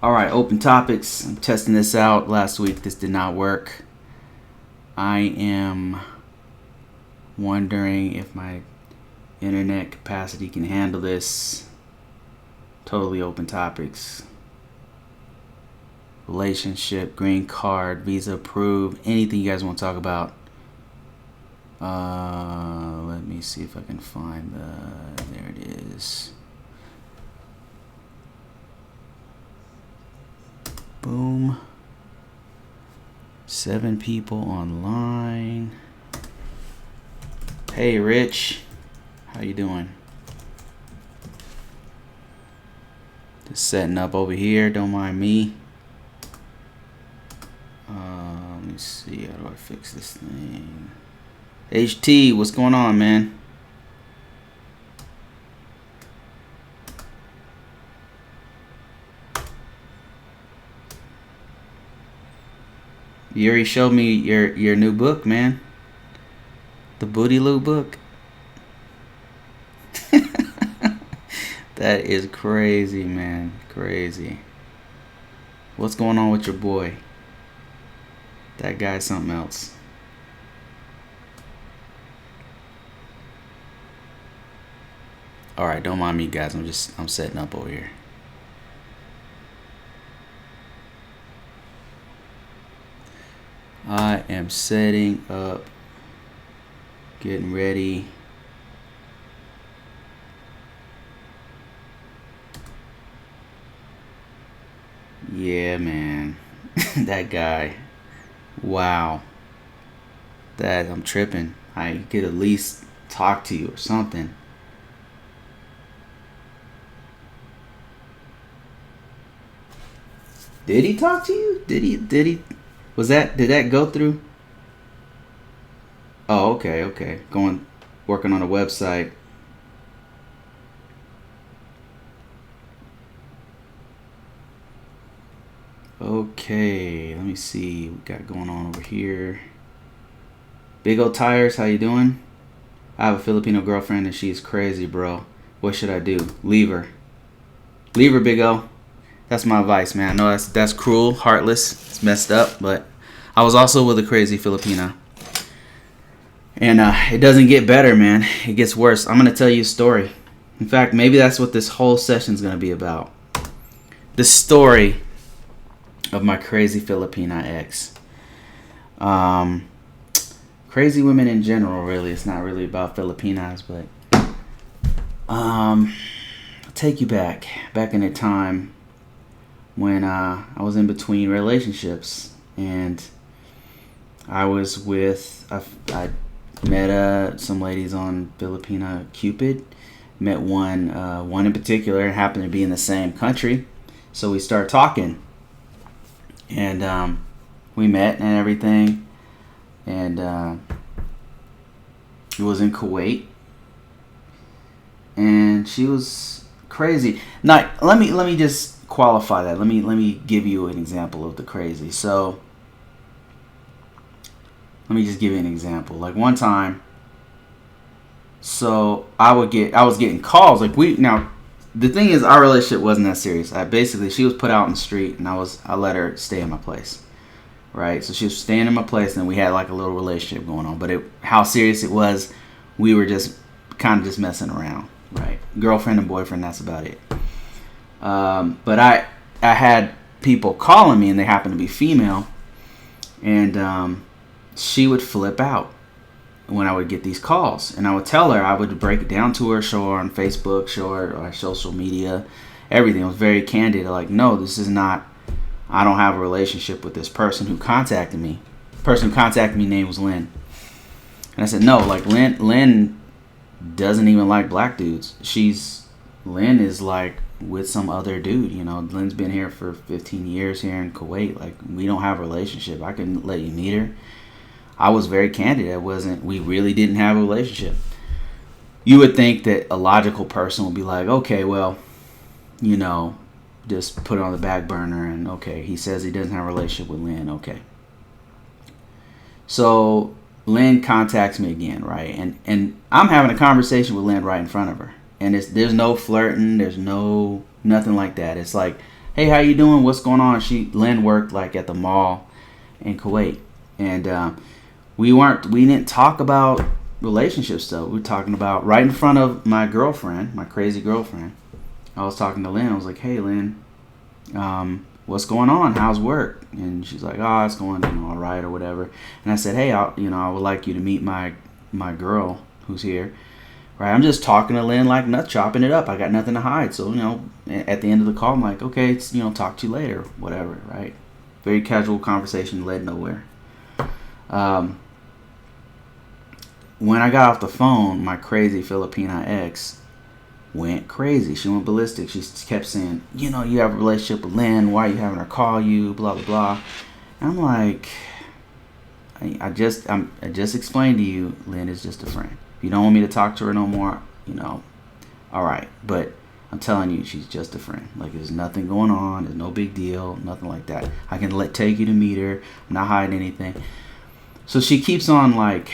All right, open topics. I'm testing this out. Last week, this did not work. I am wondering if my internet capacity can handle this. Totally open topics. Relationship, green card, visa approved, anything you guys want to talk about. Let me see if I can find there it is. Boom. 7 people online. Hey, Rich. How you doing? Just setting up over here. Don't mind me. Let me see. How do I fix this thing? HT, what's going on, man? You already showed me your new book, man. The Booty Lou book. That is crazy, man. Crazy. What's going on with your boy? That guy's something else. Alright, don't mind me, guys. I'm setting up over here. I am setting up, getting ready. Yeah, man. That guy. Wow. I'm tripping. I could at least talk to you or something. Did he talk to you? Did he did that go through? Oh, okay. Working on a website. Okay, let me see what we got going on over here. Big O Tires, how you doing? I have a Filipino girlfriend and she's crazy, bro. What should I do? Leave her. Leave her, Big O. That's my advice, man. I know that's cruel, heartless, it's messed up, but I was also with a crazy Filipina. And it doesn't get better, man. It gets worse. I'm going to tell you a story. In fact, maybe that's what this whole session's going to be about. The story of my crazy Filipina ex. Crazy women in general, really. It's not really about Filipinas, but I'll take you back in a time when I was in between relationships, and I was with I met some ladies on Filipina Cupid. Met one in particular, happened to be in the same country, so we started talking, and we met and everything, and it was in Kuwait, and she was crazy. Now let me just qualify that. Let me give you an example of the crazy. So let me just give you an example. Like one time, so I was getting calls. The thing is, our relationship wasn't that serious. She was put out in the street, and I let her stay in my place, right? So she was staying in my place, and we had like a little relationship going on. But how serious it was, we were just kind of just messing around, right? Girlfriend and boyfriend, that's about it. But I had people calling me, and they happened to be female, and she would flip out when I would get these calls, and I would tell her, I would break it down to her, show her on Facebook, show her on social media, everything. I was very candid, like, no, this is not, I don't have a relationship with this person who contacted me. The person who contacted me name was Lynn. And I said, no, like Lynn doesn't even like black dudes. Lynn is like with some other dude, Lynn's been here for 15 years here in Kuwait. Like, we don't have a relationship. I can let you meet her. I was very candid. We really didn't have a relationship. You would think that a logical person would be like, okay, well, just put it on the back burner, and okay, he says he doesn't have a relationship with Lynn, okay. So Lynn contacts me again, right? And I'm having a conversation with Lynn right in front of her. And there's no flirting, there's nothing like that. It's like, hey, how you doing? What's going on? Lynn worked like at the mall in Kuwait, and we didn't talk about relationship stuff. We were talking about right in front of my girlfriend, my crazy girlfriend. I was talking to Lynn. I was like, hey, Lynn, what's going on? How's work? And she's like, oh, it's going, all right or whatever. And I said, hey, I would like you to meet my girl who's here. Right, I'm just talking to Lynn like nut, chopping it up. I got nothing to hide. So, at the end of the call, I'm like, okay, it's, talk to you later, whatever, right? Very casual conversation led nowhere. When I got off the phone, my crazy Filipina ex went crazy. She went ballistic. She kept saying, you have a relationship with Lynn. Why are you having her call you? Blah, blah, blah. And I'm like, I just explained to you, Lynn is just a friend. If you don't want me to talk to her no more, all right. But I'm telling you, she's just a friend. Like, there's nothing going on. There's no big deal. Nothing like that. I can take you to meet her. I'm not hiding anything. So she keeps on, like,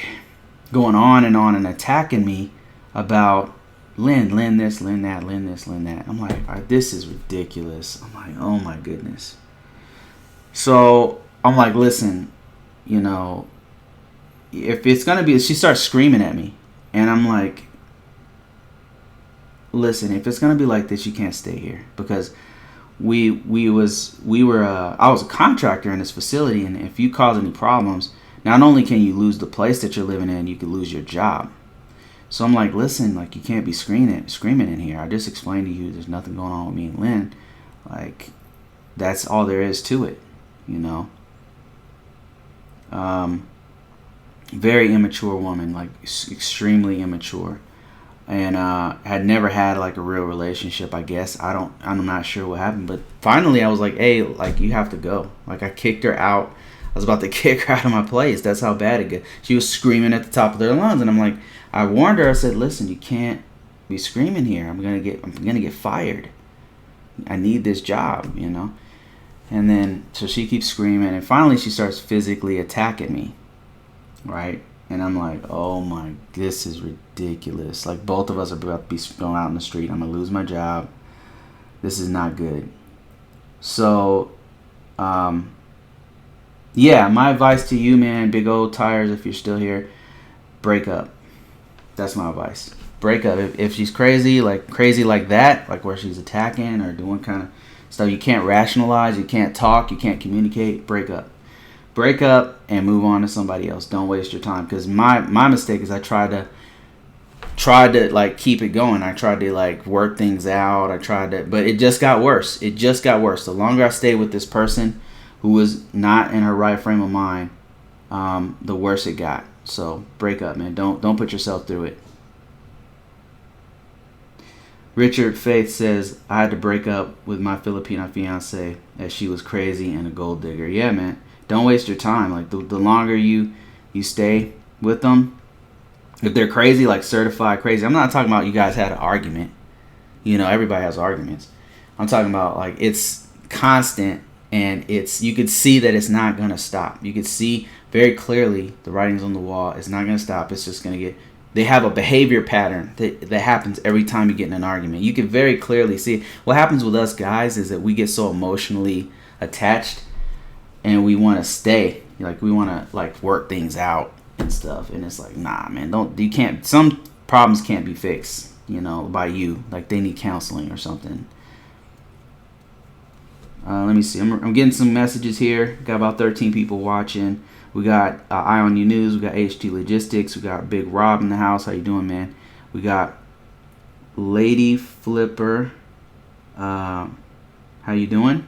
going on and attacking me about Lynn this, Lynn that, Lynn this, Lynn that. I'm like, all right, this is ridiculous. I'm like, oh my goodness. So I'm like, listen, if it's going to be, she starts screaming at me. And I'm like, listen, if it's going to be like this, you can't stay here. Because I was a contractor in this facility. And if you cause any problems, not only can you lose the place that you're living in, you could lose your job. So I'm like, listen, like, you can't be screaming in here. I just explained to you there's nothing going on with me and Lynn. Like, that's all there is to it, Very immature woman, like extremely immature. And had never had like a real relationship, I guess. I'm not sure what happened. But finally I was like, hey, like, you have to go. Like, I kicked her out. I was about to kick her out of my place. That's how bad it got. She was screaming at the top of their lungs, and I'm like, I warned her. I said, listen, you can't be screaming here. I'm gonna get fired. I need this job, And then so she keeps screaming, and finally she starts physically attacking me, right? And I'm like, oh my, this is ridiculous. Like, both of us are about to be going out in the street. I'm gonna lose my job. This is not good. So, yeah, my advice to you, man, big old tires, if you're still here, break up. That's my advice. Break up. If she's crazy like that, like where she's attacking or doing kind of stuff you can't rationalize, you can't talk, you can't communicate, break up. Break up and move on to somebody else. Don't waste your time. Because my mistake is I tried to like keep it going. I tried to like work things out. But it just got worse. The longer I stayed with this person who was not in her right frame of mind, the worse it got. So break up, man. Don't put yourself through it. Richard Faith says, I had to break up with my Filipina fiance as she was crazy and a gold digger. Yeah, man. Don't waste your time. Like, the longer you stay with them, if they're crazy, like certified crazy. I'm not talking about you guys had an argument. Everybody has arguments. I'm talking about, like, it's constant, and you could see that it's not going to stop. You could see very clearly the writing's on the wall. It's not going to stop. It's just going to get... They have a behavior pattern that happens every time you get in an argument. You can very clearly see. What happens with us guys is that we get so emotionally attached, and we want to stay. Like, we want to, like, work things out and stuff. And it's like, nah, man, some problems can't be fixed, by you. Like, they need counseling or something. Let me see. I'm getting some messages here. Got about 13 people watching. We got Eye on You News. We got HT Logistics. We got Big Rob in the house. How you doing, man? We got Lady Flipper. How you doing?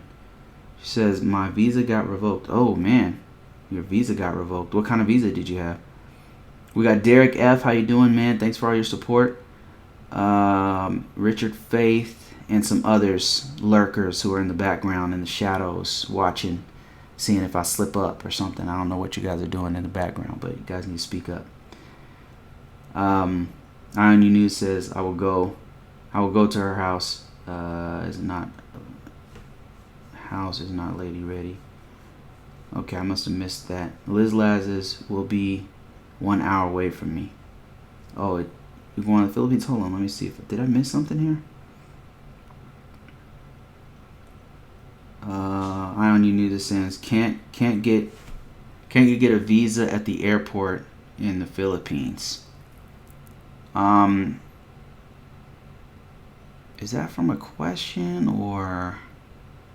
She says, my visa got revoked. Oh, man. Your visa got revoked. What kind of visa did you have? We got Derek F. How you doing, man? Thanks for all your support. Richard Faith and some others, lurkers who are in the background in the shadows watching, seeing if I slip up or something. I don't know what you guys are doing in the background, but you guys need to speak up. Iron U News says, I will go to her house. House is not lady ready. Okay, I must have missed that. Liz Lazarus will be 1 hour away from me. Oh, you're going to the Philippines? Hold on, let me see. Did I miss something here? You knew this sentence. Can't you get a visa at the airport in the Philippines? Is that from a question, or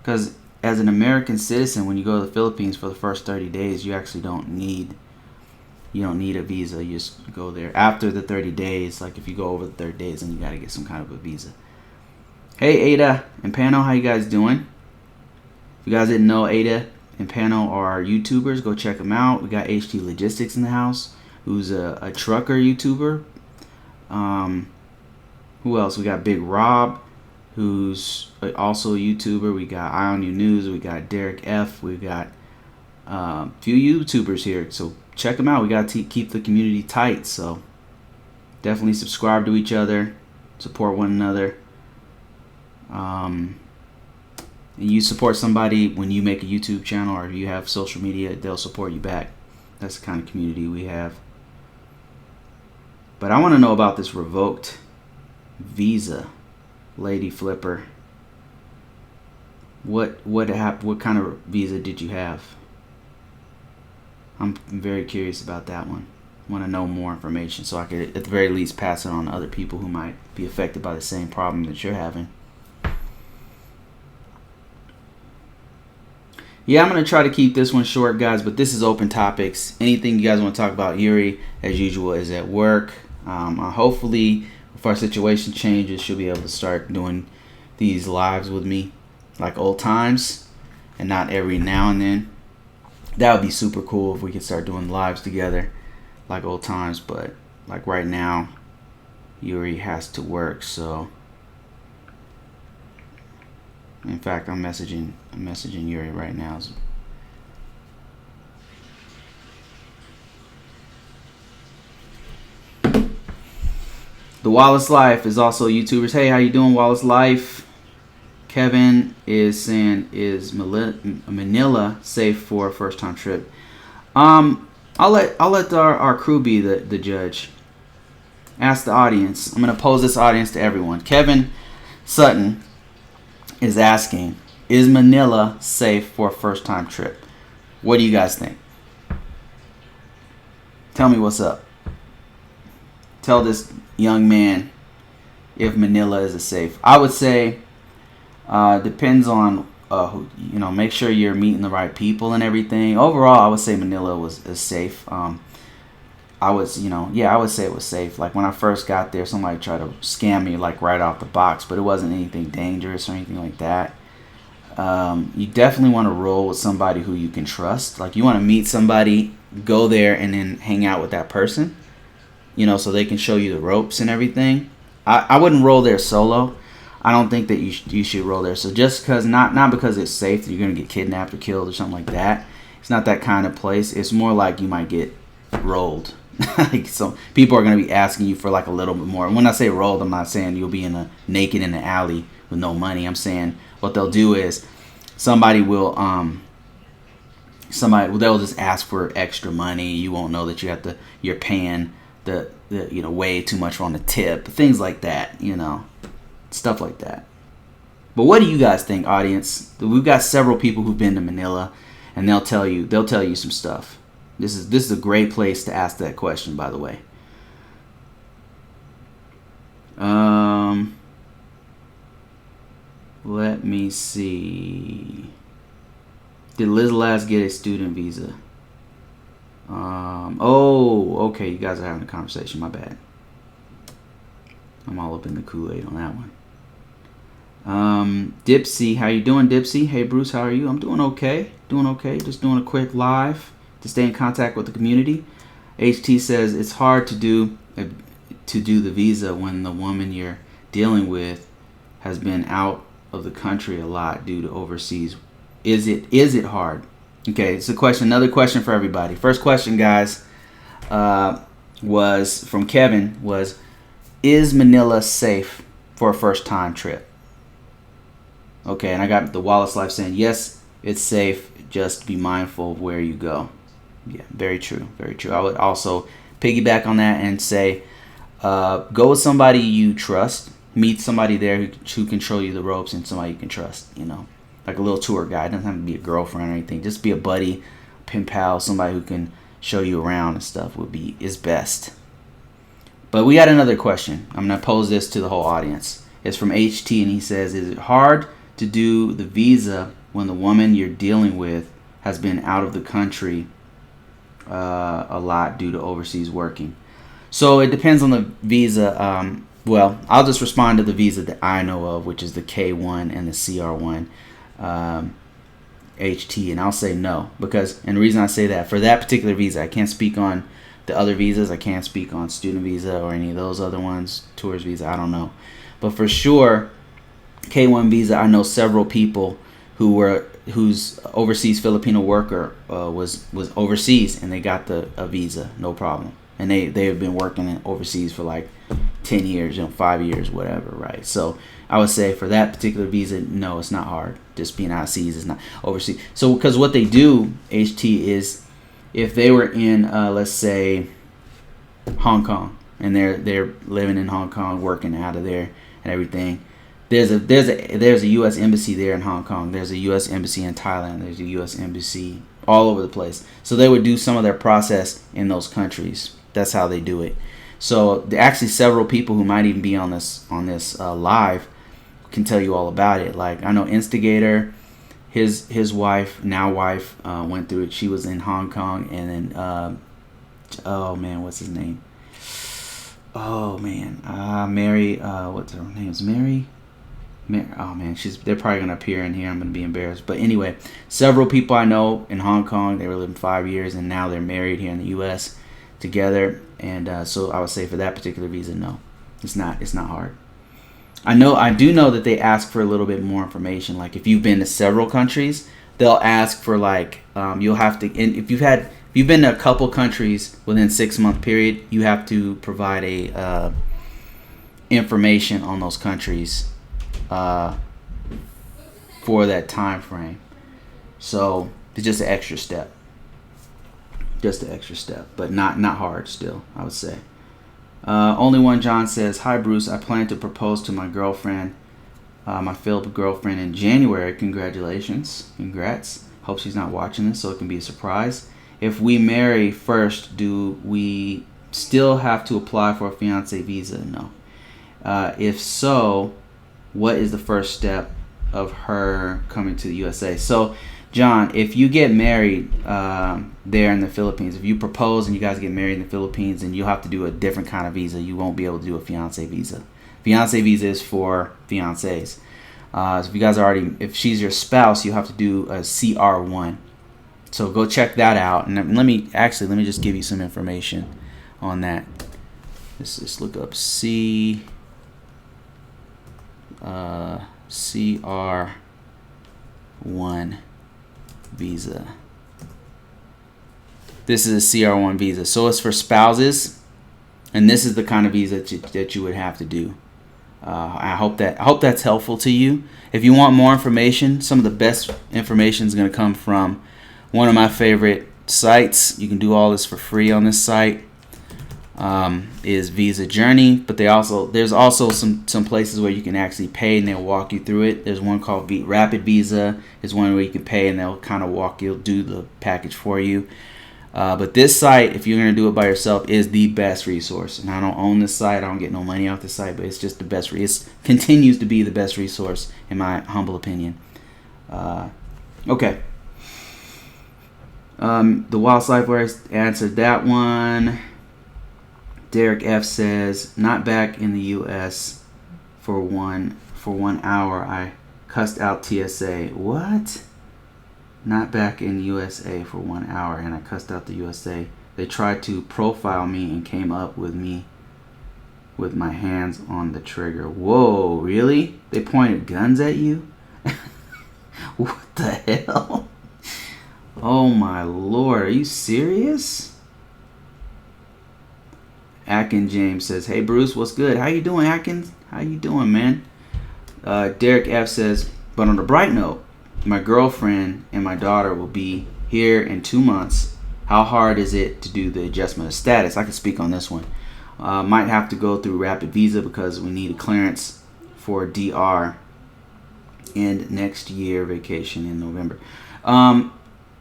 because as an American citizen, when you go to the Philippines for the first 30 days, you actually don't need a visa. You just go there. After the 30 days, like if you go over the 30 days, then you got to get some kind of a visa. Hey, Ada and Pano, how you guys doing? If you guys didn't know, Ada and Pano are YouTubers. Go check them out. We got HT Logistics in the house, who's a trucker YouTuber. Who else? We got Big Rob, who's also a YouTuber. We got Ion U News. We got Derek F. We got a few YouTubers here. So check them out. We got to keep the community tight. So definitely subscribe to each other. Support one another. And you support somebody when you make a YouTube channel or you have social media, they'll support you back. That's the kind of community we have. But I want to know about this revoked visa, Lady Flipper. What kind of visa did you have? I'm very curious about that one. I want to know more information so I could at the very least pass it on to other people who might be affected by the same problem that you're having. Yeah, I'm going to try to keep this one short, guys, but this is open topics. Anything you guys want to talk about, Yuri, as usual, is at work. Hopefully, if our situation changes, she'll be able to start doing these lives with me like old times and not every now and then. That would be super cool if we could start doing lives together like old times, but like right now, Yuri has to work, so... In fact, I'm messaging Yuri right now. The Wallace Life is also YouTubers. Hey, how you doing, Wallace Life? Kevin is saying, is Manila safe for a first time trip? I'll let our crew be the judge. Ask the audience. I'm gonna pose this audience to everyone. Kevin Sutton is asking, is Manila safe for a first time trip? What do you guys think? Tell me what's up. Tell this young man if Manila is safe. I would say depends on make sure you're meeting the right people and everything. Overall, I would say Manila is safe. I would say it was safe. Like when I first got there, somebody tried to scam me like right off the box, but it wasn't anything dangerous or anything like that. You definitely want to roll with somebody who you can trust. Like you want to meet somebody, go there, and then hang out with that person, so they can show you the ropes and everything. I wouldn't roll there solo. I don't think that you should roll there. So just because not because it's safe that you're gonna get kidnapped or killed or something like that. It's not that kind of place. It's more like you might get rolled. Like, so people are going to be asking you for like a little bit more. And when I say rolled, I'm not saying you'll be naked in the alley with no money. I'm saying what they'll do is they'll just ask for extra money. You won't know that you're paying the way too much on the tip, things like that, stuff like that. But what do you guys think, audience? We've got several people who've been to Manila, and they'll tell you some stuff. This is a great place to ask that question, by the way. Let me see. Did Liz Laz get a student visa? Okay, you guys are having a conversation. My bad. I'm all up in the Kool-Aid on that one. Dipsy, how you doing, Dipsy? Hey, Bruce, how are you? I'm doing okay. Just doing a quick live to stay in contact with the community. HT says it's hard to do the visa when the woman you're dealing with has been out of the country a lot due to overseas. Is it hard? Okay, it's another question for everybody. First question, guys, was from Kevin. Is Manila safe for a first time trip? Okay, and I got the Wallace Life saying yes, it's safe. Just be mindful of where you go. Yeah, very true. I would also piggyback on that and say, go with somebody you trust. Meet somebody there who can show you the ropes and somebody you can trust. like a little tour guide. It doesn't have to be a girlfriend or anything. Just be a buddy, pen pal, somebody who can show you around and stuff is best. But we got another question. I'm going to pose this to the whole audience. It's from HT, and he says, is it hard to do the visa when the woman you're dealing with has been out of the country a lot due to overseas working? So it depends on the visa. Well, I'll just respond to the visa that I know of, which is the K1 and the CR1 HT, and I'll say no. And the reason I say that, for that particular visa, I can't speak on the other visas. I can't speak on student visa or any of those other ones, tourist visa, I don't know. But for sure, K1 visa, I know several people whose overseas Filipino worker was overseas, and they got a visa, no problem. And they have been working overseas for like 10 years, 5 years, whatever, right? So I would say for that particular visa, no, it's not hard. Just being overseas is not overseas. So because what they do, HT, is if they were in, let's say, Hong Kong, and they're living in Hong Kong, working out of there and everything. There's a U.S. embassy there in Hong Kong. There's a U.S. embassy in Thailand. There's a U.S. embassy all over the place. So they would do some of their process in those countries. That's how they do it. So actually, several people who might even be on this live can tell you all about it. Like, I know Instigator, his wife went through it. She was in Hong Kong, and then oh man, what's his name? Oh man, Mary. What's her name? Is Mary? Oh man, they're probably gonna appear in here. I'm gonna be embarrassed. But anyway, several people I know in Hong Kong, they were living 5 years, and now they're married here in the U.S. together. And so I would say for that particular visa, no, it's not hard. I do know that they ask for a little bit more information. Like if you've been to several countries, they'll ask for like you'll have to. And if you've been to a couple countries within 6 month period, you have to provide a information on those countries for that time frame. So it's just an extra step. But not hard still, I would say. Only One John says, hi Bruce, I plan to propose to my girlfriend, my Philip girlfriend, in January. Congratulations. Congrats. Hope she's not watching this so it can be a surprise. If we marry first, do we still have to apply for a fiancé visa? No. If so, what is the first step of her coming to the USA? So, John, if you get married there in the Philippines, if you propose and you guys get married in the Philippines, then you'll have to do a different kind of visa. You won't be able to do a fiancé visa. Fiancé visa is for fiancés. So if you guys if she's your spouse, you have to do a CR1. So go check that out. And let me just give you some information on that. Let's look up CR1 visa. This is a CR1 visa. So it's for spouses, and this is the kind of visa that you would have to do. I hope that's helpful to you. If you want more information, some of the best information is going to come from one of my favorite sites. You can do all this for free on this site. Is Visa Journey, but there's also some places where you can actually pay and they'll walk you through it. There's one called Rapid Visa. Is one where you can pay and they'll kind of do the package for you. But this site, if you're going to do it by yourself, is the best resource. And I don't own this site. I don't get no money off this site, but it's just the best. It continues to be the best resource in my humble opinion. Okay. The Wild Cypher answered that one. Derek F says, not back in the U.S. for one hour. I cussed out TSA. What? Not back in USA for 1 hour, and I cussed out the USA. They tried to profile me and came up with me with my hands on the trigger. Whoa, really? They pointed guns at you? What the hell? Oh my lord, are you serious? Atkins James says, hey Bruce, what's good? How you doing, Atkins? How you doing, man? Derek F says, but on a bright note, my girlfriend and my daughter will be here in 2 months. How hard is it to do the adjustment of status? I can speak on this one. Might have to go through Rapid Visa because we need a clearance for DR end next year. Vacation in November.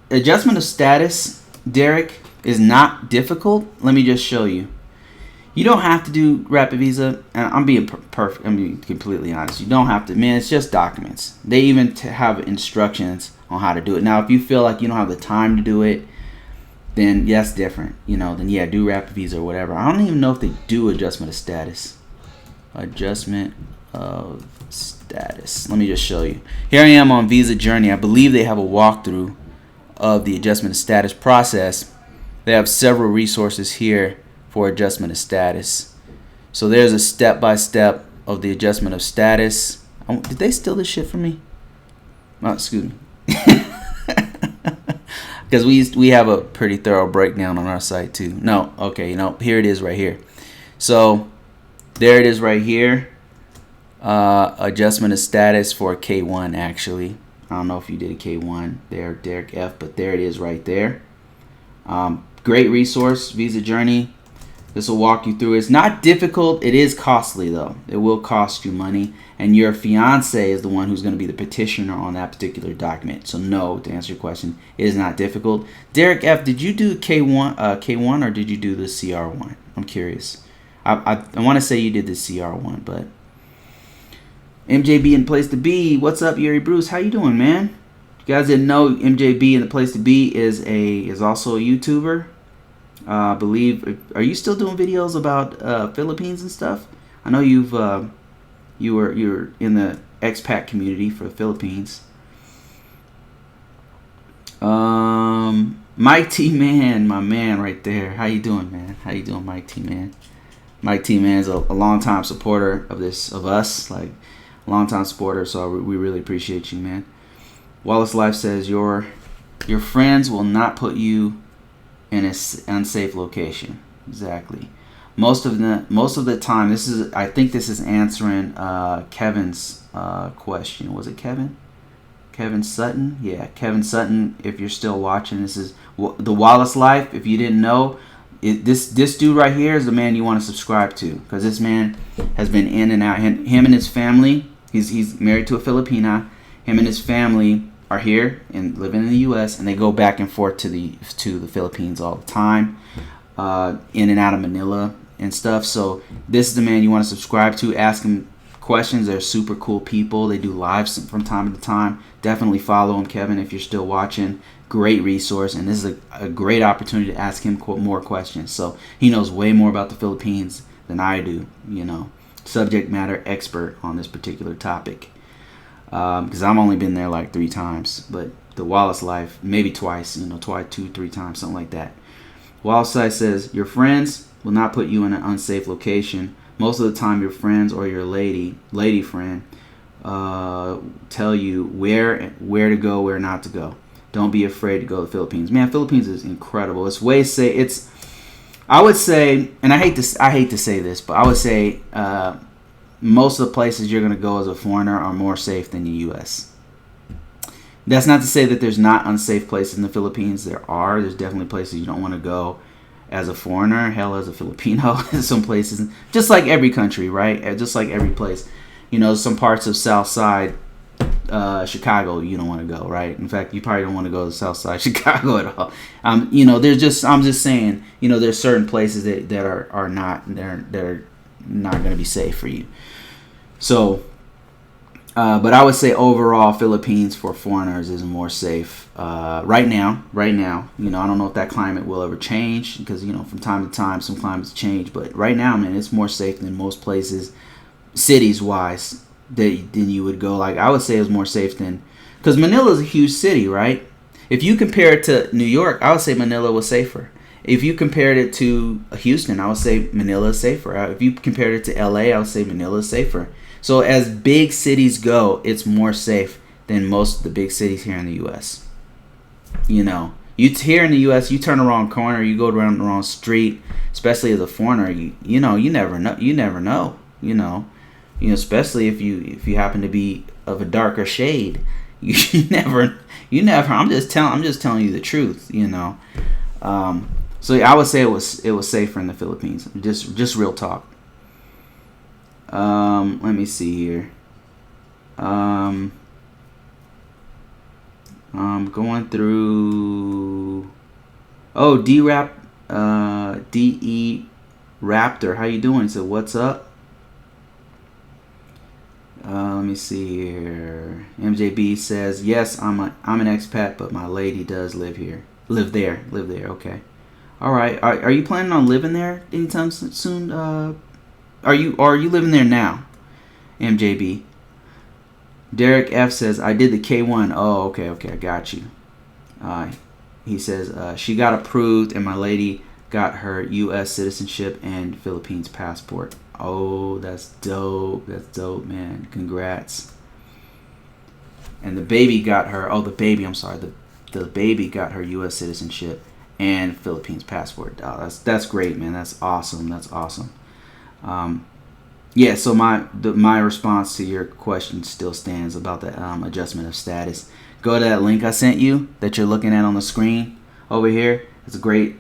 Adjustment of status, Derek, is not difficult. Let me just show you. You don't have to do Rapid Visa, and I'm being perfect. I'm being completely honest. You don't have to, man. It's just documents. They even have instructions on how to do it. Now, if you feel like you don't have the time to do it, then that's different. Then yeah, do Rapid Visa or whatever. I don't even know if they do adjustment of status. Adjustment of status. Let me just show you. Here I am on Visa Journey. I believe they have a walkthrough of the adjustment of status process. They have several resources here for adjustment of status. So there's a step-by-step of the adjustment of status. Did they steal this shit from me? Oh, excuse me. Because we have a pretty thorough breakdown on our site too. No, okay, here it is right here. So there it is right here. Adjustment of status for K1 actually. I don't know if you did a K1 there, Derek F, but there it is right there. Great resource, Visa Journey. This will walk you through. It's not difficult. It is costly, though. It will cost you money. And your fiance is the one who's going to be the petitioner on that particular document. So, no, to answer your question, it is not difficult. Derek F., did you do K1 or did you do the CR1? I'm curious. I want to say you did the CR1, but... MJB in the Place to Be. What's up, Yuri Bruce? How you doing, man? You guys didn't know MJB in the Place to Be is also a YouTuber. I believe. Are you still doing videos about Philippines and stuff? I know you were in the expat community for the Philippines. Mike T Man, my man right there. How you doing, man? How you doing, Mike T Man? Mike T Man is a longtime supporter of us, like a longtime supporter. So we really appreciate you, man. Wallace Life says your friends will not put you in an unsafe location. Exactly. Most of the time, I think this is answering Kevin's question. Was it Kevin? Kevin Sutton? Yeah, Kevin Sutton. If you're still watching, this is the Wallace Life. If you didn't know, this dude right here is the man you want to subscribe to, because this man has been in and out. Him and his family. He's married to a Filipina. Him and his family are here and living in the U.S. and they go back and forth to the Philippines all the time, in and out of Manila and stuff. So this is the man you want to subscribe to. Ask him questions. They're super cool people. They do lives from time to time. Definitely follow him, Kevin, if you're still watching. Great resource, and this is a great opportunity to ask him more questions. So he knows way more about the Philippines than I do. Subject matter expert on this particular topic. Because I've only been there like 3 times, but the Wallace Life maybe twice, 2-3 times, something like that. Wallace Life says your friends will not put you in an unsafe location. Most of the time, your friends or your lady friend tell you where to go, where not to go. Don't be afraid to go to the Philippines. Man, Philippines is incredible. It's way safe. I would say, and I hate to say this, but I would say most of the places you're going to go as a foreigner are more safe than the U.S. That's not to say that there's not unsafe places in the Philippines. There are. There's definitely places you don't want to go as a foreigner. Hell, as a Filipino, some places, just like every country, right? Just like every place. Some parts of South Side Chicago you don't want to go, right? In fact, you probably don't want to go to South Side Chicago at all. I'm just saying, there's certain places that are not going to be safe for you. So, but I would say overall, Philippines for foreigners is more safe right now. I don't know if that climate will ever change, because from time to time some climates change. But right now, man, it's more safe than most places, cities wise, than you would go. Like I would say, it's more safe than, because Manila is a huge city, right? If you compare it to New York, I would say Manila was safer. If you compared it to Houston, I would say Manila is safer. If you compared it to LA, I would say Manila is safer. So as big cities go, it's more safe than most of the big cities here in the U.S. You here in the U.S., you turn the wrong corner, you go around the wrong street, especially as a foreigner, you never know. Especially if you happen to be of a darker shade, you never. I'm just telling you the truth. So I would say it was safer in the Philippines. Just real talk. Let me see here. Going through. Oh, D-Rap, D-E Raptor. How you doing? So what's up? Let me see here. MJB says, yes, I'm an expat, but my lady does live here. Live there. Okay. All right. Are you planning on living there anytime soon? Are you living there now? MJB. Derek F says, I did the K1. Oh, okay. I got you. He says, she got approved and my lady got her U.S. citizenship and Philippines passport. Oh, that's dope. That's dope, man. Congrats. And the baby got her, the baby got her U.S. citizenship and Philippines passport. Oh, that's great, man. That's awesome. Yeah, so my response to your question still stands about the adjustment of status. Go to that link I sent you that you're looking at on the screen over here. It's a great.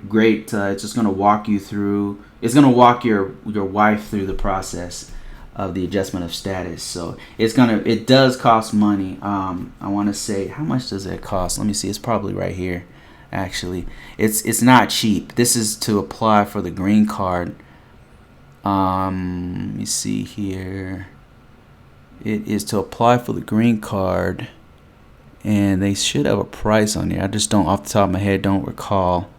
It's just gonna walk you through. It's gonna walk your wife through the process of the adjustment of status. So it does cost money. I want to say, how much does it cost? Let me see. It's probably right here. Actually, it's not cheap. This is to apply for the green card. Let me see here. It is to apply for the green card, and they should have a price on there. I just don't, off the top of my head, don't recall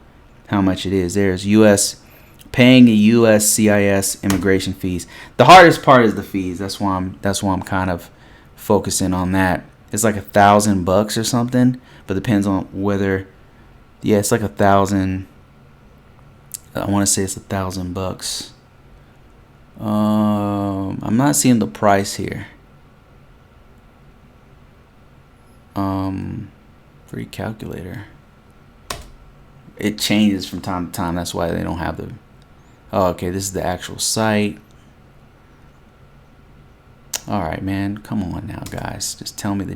how much it is. There's paying a U.S. CIS immigration fees. The hardest part is the fees. That's why I'm kind of focusing on that. It's like $1,000 or something, but depends on whether. Yeah, it's like $1,000. I want to say it's $1,000. I'm not seeing the price here. Free calculator. It changes from time to time. That's why they don't have the. Oh, okay. This is the actual site. All right, man. Come on now, guys. Just tell me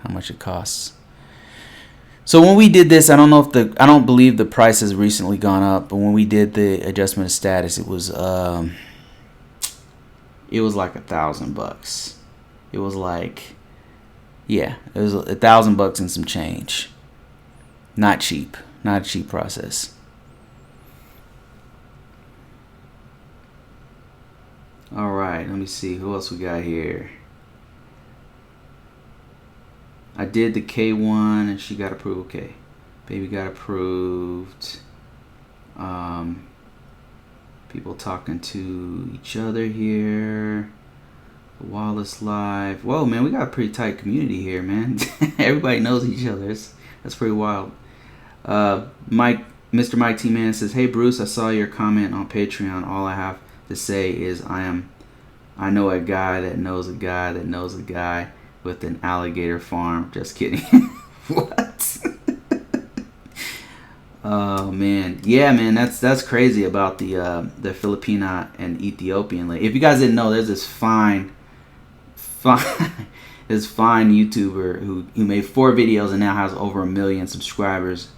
how much it costs. So when we did this, I don't believe the price has recently gone up. But when we did the adjustment of status, it was like $1,000. It was like, yeah, it was $1,000 and some change. Not cheap. Not a cheap process. All right, let me see who else we got here. I did the K1 and she got approved. Okay, baby got approved. People talking to each other here. Wallace Live. Whoa, man, we got a pretty tight community here, man. Everybody knows each other. That's pretty wild. Mr. Mike T. Man says, hey, Bruce, I saw your comment on Patreon. All I have to say is I know a guy that knows a guy that knows a guy with an alligator farm. Just kidding. What? Oh, man. Yeah, man, that's crazy about the Filipina and Ethiopian. Like, if you guys didn't know, there's this fine YouTuber who made 4 videos and now has over 1 million subscribers.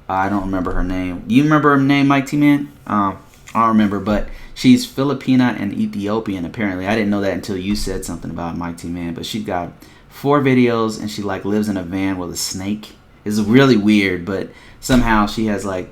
I don't remember her name. You remember her name, Mike T. Man? I don't remember, but she's Filipina and Ethiopian, apparently. I didn't know that until you said something about Mike T. Man, but she's got 4 videos, and she, like, lives in a van with a snake. It's really weird, but somehow she's like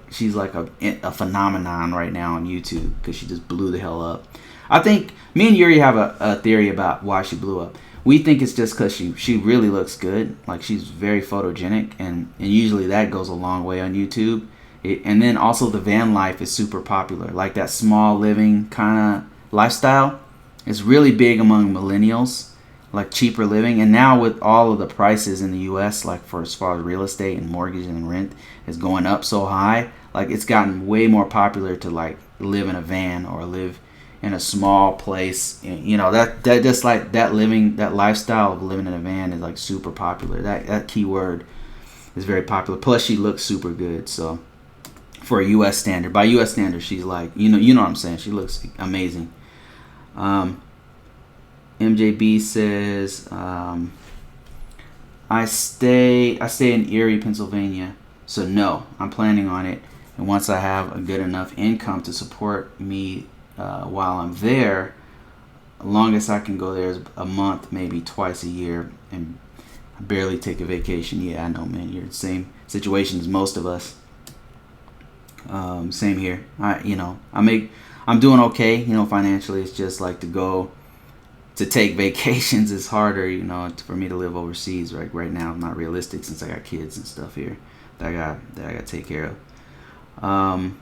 a phenomenon right now on YouTube because she just blew the hell up. I think me and Yuri have a theory about why she blew up. We think it's just because she really looks good. Like, she's very photogenic, and usually that goes a long way on YouTube. And then also the van life is super popular. Like, that small living kind of lifestyle is really big among millennials, like cheaper living. And now with all of the prices in the U.S., like for as far as real estate and mortgage and rent is going up so high, like it's gotten way more popular to like live in a van or live in a small place. You know, that just like that lifestyle of living in a van is like super popular. That keyword is very popular. Plus she looks super good. So for a U.S. standard, by U.S. standard, she's like, you know what I'm saying. She looks amazing. MJB says, I stay in Erie, Pennsylvania. So no, I'm planning on it. And once I have a good enough income to support me while I'm there, longest I can go there is a month, maybe twice a year, and I barely take a vacation. Yeah, I know, man. You're in the same situation as most of us. Same here. I'm doing okay, financially. It's just like to take vacations is harder, for me to live overseas. Right now, it's not realistic since I got kids and stuff here that I got to take care of.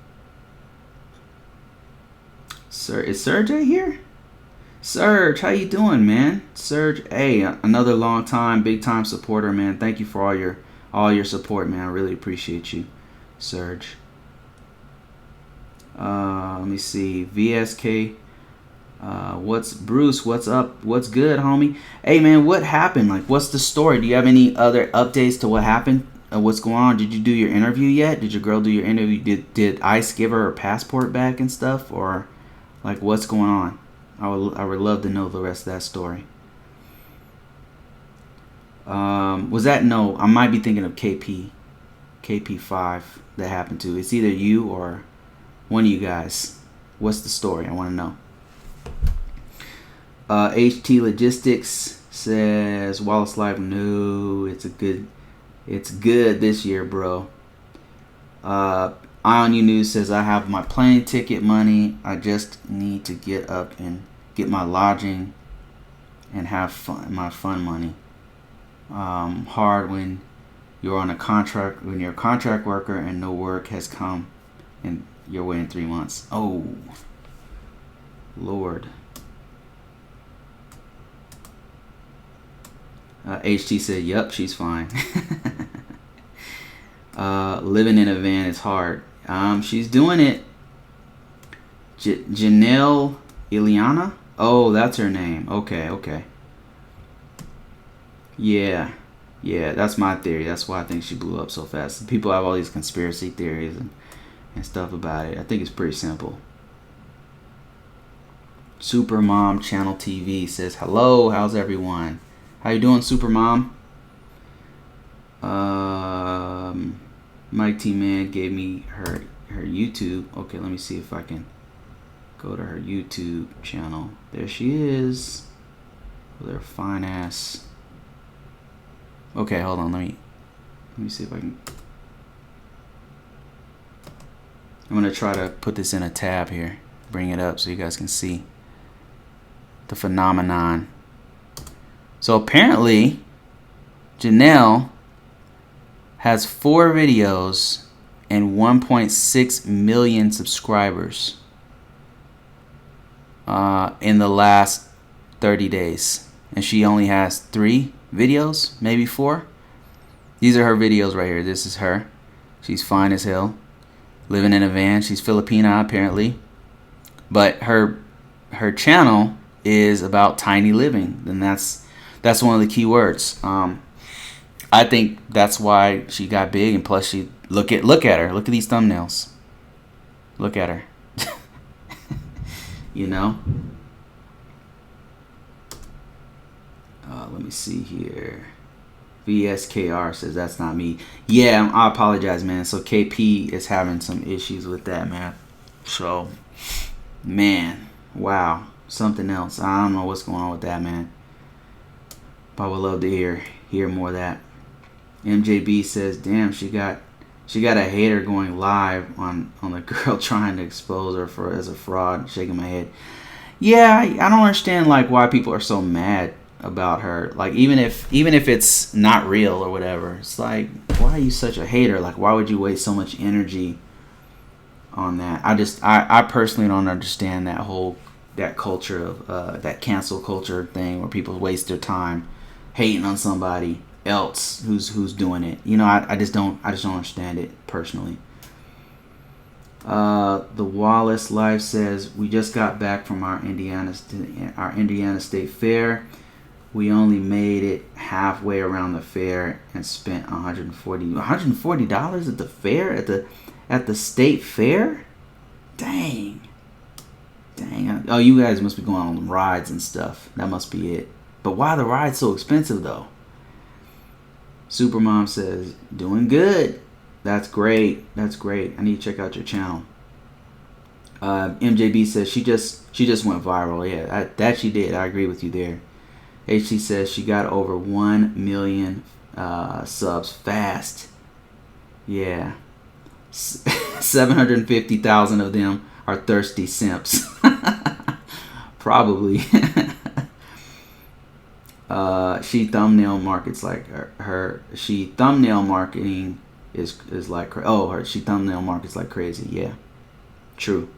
Sir, is Serge here? Serge, how you doing, man? Serge, hey, another long time, big time supporter, man. Thank you for all your support, man. I really appreciate you, Serge. Let me see. VSK. What's up? What's good, homie? Hey, man, what happened? Like, what's the story? Do you have any other updates to what happened? What's going on? Did you do your interview yet? Did your girl do your interview? Did ICE give her passport back and stuff? Or, like, what's going on? I would love to know the rest of that story. Was that, no, I might be thinking of KP5 that happened to. It's either you or one of you guys. What's the story? I want to know. HT Logistics says Wallace Live. No, it's good this year, bro. Ion U News says I have my plane ticket money. I just need to get up and get my lodging and have fun, my fun money. Hard when you're on a contract, when you're a contract worker and no work has come and you're waiting 3 months. Oh, Lord. HT said, "Yup, she's fine." Living in a van is hard. She's doing it. Janelle Ileana. Oh, that's her name. Okay. Yeah, that's my theory. That's why I think she blew up so fast. People have all these conspiracy theories and stuff about it. I think it's pretty simple. Supermom Channel TV says, "Hello, how's everyone? How you doing, Supermom?" Mike T Man gave me her YouTube. Okay, let me see if I can go to her YouTube channel. There she is. With her fine ass. Okay, hold on. Let me see if I can. I'm gonna try to put this in a tab here. Bring it up so you guys can see the phenomenon. So apparently, Janelle has 4 videos and 1.6 million subscribers in the last 30 days. And she only has 3 videos, maybe 4. These are her videos right here. This is her. She's fine as hell. Living in a van. She's Filipina apparently. But her channel is about tiny living. And that's one of the key words. I think that's why she got big, and plus she look at her. Look at these thumbnails. Look at her. Let me see here. VSKR says that's not me. Yeah, I apologize, man. So KP is having some issues with that, man. So, man, wow, something else. I don't know what's going on with that, man. But I would love to hear more of that. MJB says, "Damn, she got a hater going live on the girl trying to expose her as a fraud." Shaking my head. Yeah, I don't understand like why people are so mad about her. Like even if it's not real or whatever, it's like, why are you such a hater? Like, why would you waste so much energy on that? I personally don't understand that culture of that cancel culture thing where people waste their time hating on somebody else who's doing it. I just don't understand it personally. The Wallace Life says, "We just got back from our Indiana State Fair. We only made it halfway around the fair and spent $140 at the fair, at the state fair. Dang. Oh, you guys must be going on rides and stuff. That must be it. But why are the rides so expensive though?" Supermom says, "Doing good. That's great. I need to check out your channel." MJB says she just went viral. Yeah, that she did. I agree with you there. HT says she got over 1 million subs fast. Yeah. 750,000 of them are thirsty simps. Probably. She thumbnail markets like her. She thumbnail marketing is like she thumbnail markets like crazy. Yeah, true.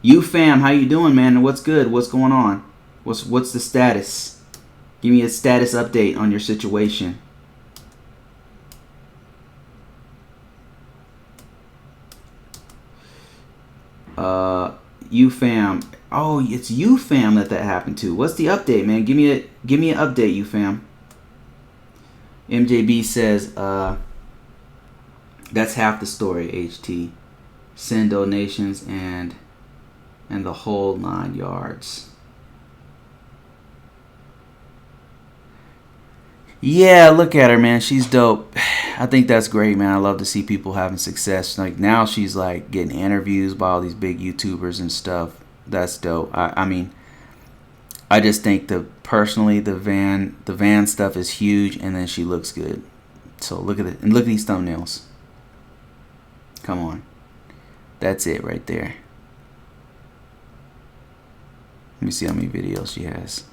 You fam, how you doing, man? What's good? What's going on? What's the status? Give me a status update on your situation. You fam. Oh, it's you fam that happened to. What's the update, man? Give me an update, you fam. MJB says, that's half the story, HT. Send donations and the whole 9 yards. Yeah, look at her, man. She's dope. I think that's great, man. I love to see people having success. Like now she's like getting interviews by all these big YouTubers and stuff. That's dope. I mean, I just think the van stuff is huge, and then she looks good. So look at it, and look at these thumbnails. Come on, that's it right there. Let me see how many videos she has.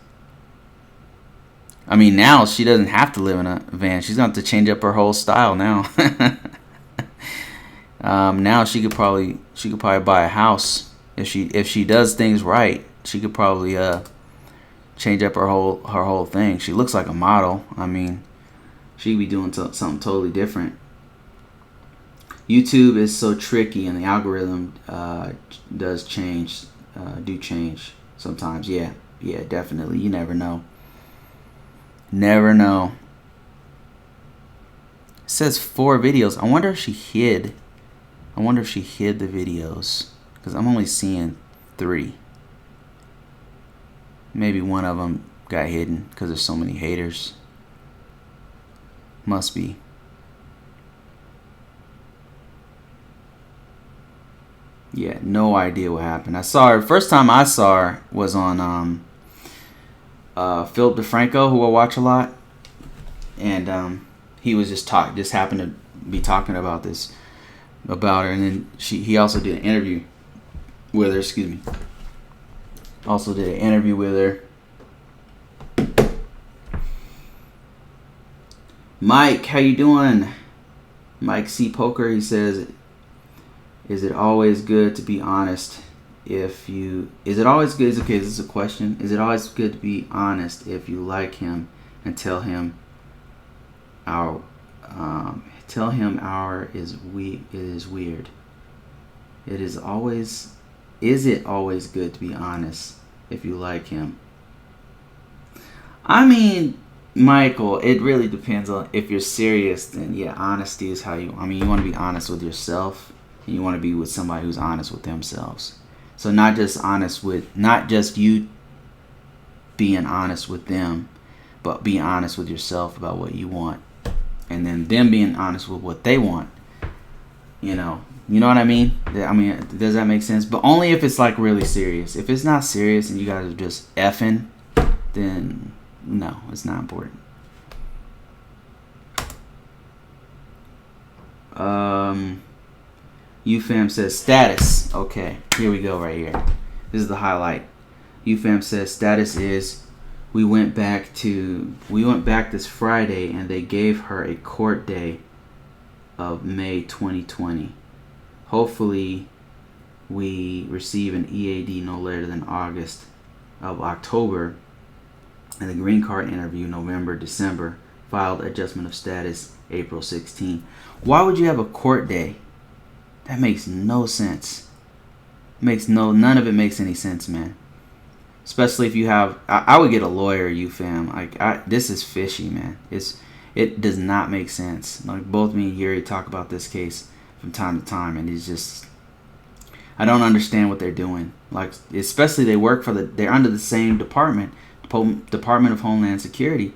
I mean, now she doesn't have to live in a van. She's going to have to change up her whole style now. Now she could probably buy a house if she does things right. She could probably change up her whole thing. She looks like a model. I mean, she could be doing something totally different. YouTube is so tricky, and the algorithm does change sometimes. Yeah, definitely. You never know. Never know. It says 4 videos. I wonder if she hid the videos, because I'm only seeing 3. Maybe one of them got hidden because there's so many haters. Must be. Yeah, no idea what happened. I saw her. First time I saw her was on Philip DeFranco, who I watch a lot, and he was just happened to be talking about her, and then he also did an interview with her. Excuse me. Also did an interview with her. Mike, how you doing? Mike C. Poker, he says, is it always good to be honest? Is it always good? Okay, this is a question. Is it always good to be honest if you like him and tell him it is weird? Is it always good to be honest if you like him? I mean, Michael, it really depends on if you're serious. Then yeah, honesty is how you want to be honest with yourself, and you want to be with somebody who's honest with themselves. So not just you being honest with them, but being honest with yourself about what you want, and then them being honest with what they want. You know what I mean? Does that make sense? But only if it's like really serious. If it's not serious and you guys are just effing, then no, it's not important. UFAM says status. Okay, here we go right here. This is the highlight. UFAM says status is we went back this Friday, and they gave her a court day of May 2020. Hopefully we receive an EAD no later than October, and the green card interview November, December, filed adjustment of status April 16. Why would you have a court day? That makes no sense. None of it makes any sense, man. Especially if you have, I would get a lawyer, you fam. This is fishy, man. It does not make sense. Like both me and Yuri talk about this case from time to time, and it's just, I don't understand what they're doing. Like, especially they're under the same Department of Homeland Security.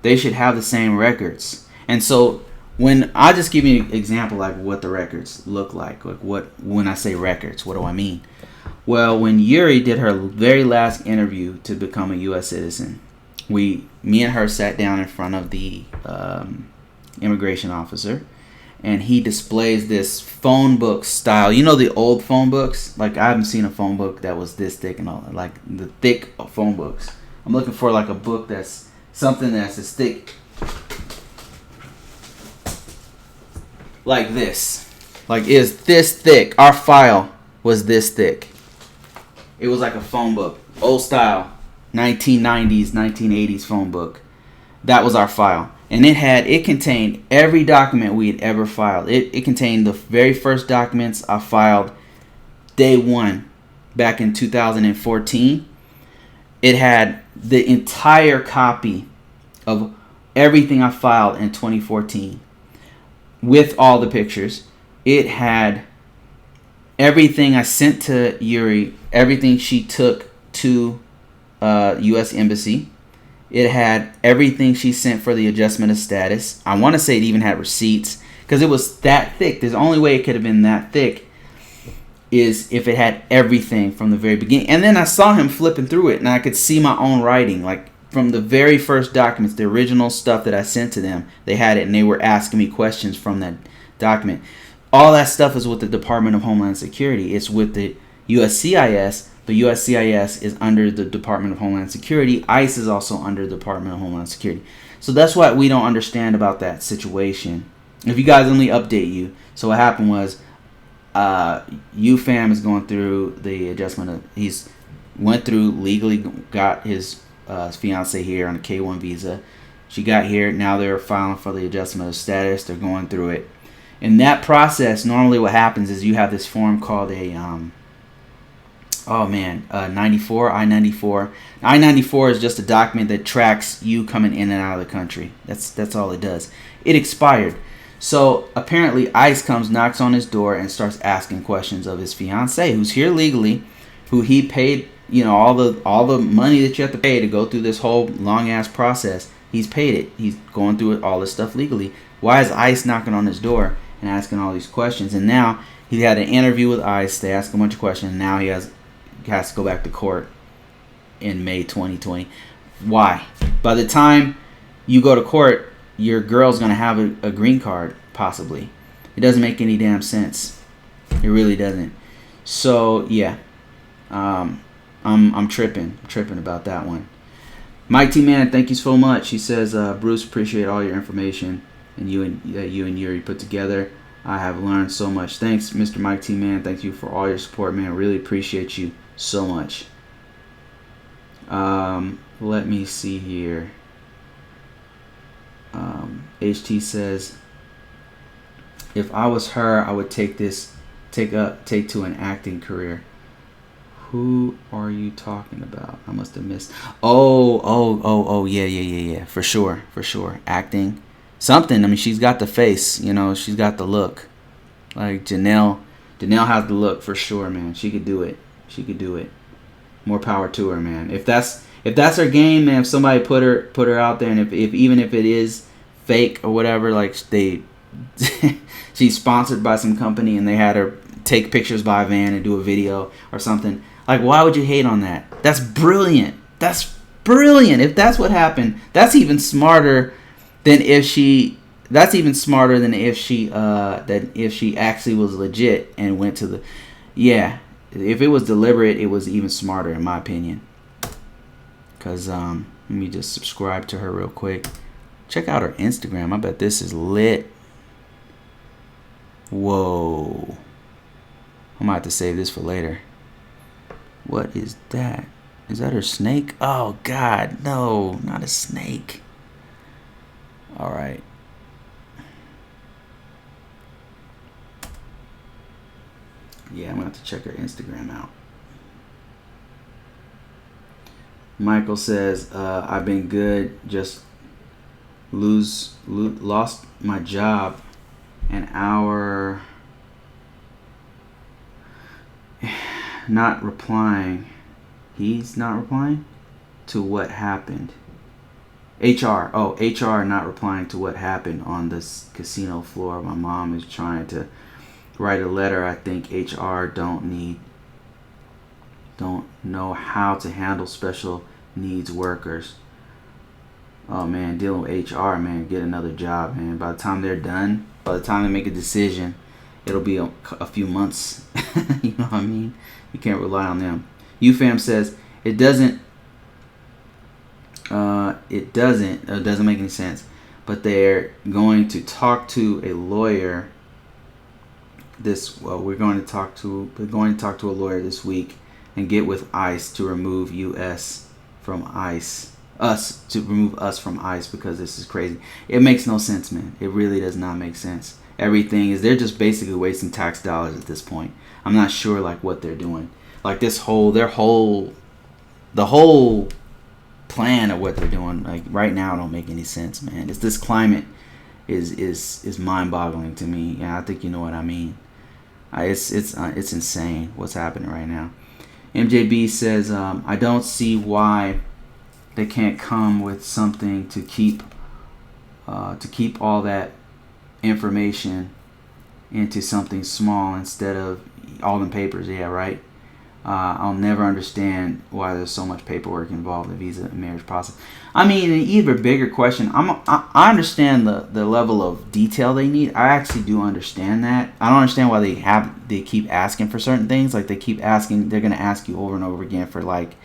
They should have the same records. And so when I just give you an example, like what the records look like when I say records, what do I mean? Well, when Yuri did her very last interview to become a U.S. citizen, Me and her sat down in front of the immigration officer, and he displays this phone book style. You know the old phone books? Like, I haven't seen a phone book that was this thick and all. Like the thick phone books. I'm looking for like a book that's something that's as thick like this. Like, is this thick. Our file was this thick. It was like a phone book. Old style. 1990s, 1980s phone book. That was our file. And it contained every document we had ever filed. It contained the very first documents I filed day one back in 2014. It had the entire copy of everything I filed in 2014 with all the pictures. It had everything I sent to Yuri, everything she took to U.S. Embassy. It had everything she sent for the adjustment of status. I want to say it even had receipts because it was that thick. There's the only way it could have been that thick is if it had everything from the very beginning. And then I saw him flipping through it, and I could see my own writing. Like, from the very first documents, the original stuff that I sent to them, they had it, and they were asking me questions from that document. All that stuff is with the Department of Homeland Security. It's with the USCIS. The USCIS is under the Department of Homeland Security. ICE is also under the Department of Homeland Security. So that's what we don't understand about that situation. If you guys, let me update you. So what happened was, UFAM is going through the adjustment of, he's went through legally, got his fiance here on a K-1 visa. She got here. Now they're filing for the adjustment of status. They're going through it. In that process, normally what happens is you have this form called a 94, I-94. I-94 is just a document that tracks you coming in and out of the country. That's all it does. It expired. So apparently ICE comes, knocks on his door, and starts asking questions of his fiance, who's here legally, who he paid, all the money that you have to pay to go through this whole long ass process. He's paid it. He's going through all this stuff legally. Why is ICE knocking on his door and asking all these questions? And now he had an interview with ICE. They asked a bunch of questions. And now he has to go back to court in May 2020. Why? By the time you go to court, your girl's gonna have a green card, possibly. It doesn't make any damn sense. It really doesn't. So yeah, I'm tripping about that one. Mike T Man, thank you so much. He says, Bruce, appreciate all your information and you and Yuri put together. I have learned so much. Thanks, Mr. Mike T Man. Thank you for all your support, man. Really appreciate you so much. Let me see here. HT says, if I was her, I would take to an acting career. Who are you talking about? I must have missed. Oh, yeah. For sure. Acting. Something. I mean, she's got the face, she's got the look. Like Janelle has the look for sure, man. She could do it. More power to her, man. If that's her game, man, if somebody put her out there, and if even if it is fake or whatever, like she's sponsored by some company and they had her take pictures by a van and do a video or something. Like, why would you hate on that? That's brilliant. If that's what happened, that's even smarter than if she actually was legit and went to the, yeah. If it was deliberate, it was even smarter in my opinion. Cause let me just subscribe to her real quick. Check out her Instagram. I bet this is lit. Whoa. I might have to save this for later. What is that? Is that her snake? Oh God, no, not a snake. All right. Yeah, I'm gonna have to check her Instagram out. Michael says, I've been good, just lost my job an hour not replying. He's not replying to what happened. HR not replying to what happened on this casino floor. My mom is trying to write a letter. I think HR don't know how to handle special needs workers. Oh man, dealing with HR, man, get another job, man. By the time they're done, by the time they make a decision, it'll be a few months. You know what I mean? You can't rely on them. UFAM says it doesn't. It doesn't make any sense. But they're going to talk to a lawyer. We're going to talk to a lawyer this week and get with ICE to remove us from ICE from ICE because this is crazy. It makes no sense, man. It really does not make sense. Everything is, they're just basically wasting tax dollars at this point. I'm not sure like what they're doing. Like the whole plan of what they're doing, like right now, don't make any sense, man. This climate is mind-boggling to me. Yeah, I think you know what I mean. It's insane what's happening right now. MJB says I don't see why they can't come with something to keep all that information into something small instead of all in papers. Yeah, right. I'll never understand why there's so much paperwork involved in the visa and marriage process. I mean, an even bigger question. I understand the level of detail they need. I actually do understand that. I don't understand why they keep asking for certain things. Like they keep asking, they're gonna ask you over and over again for like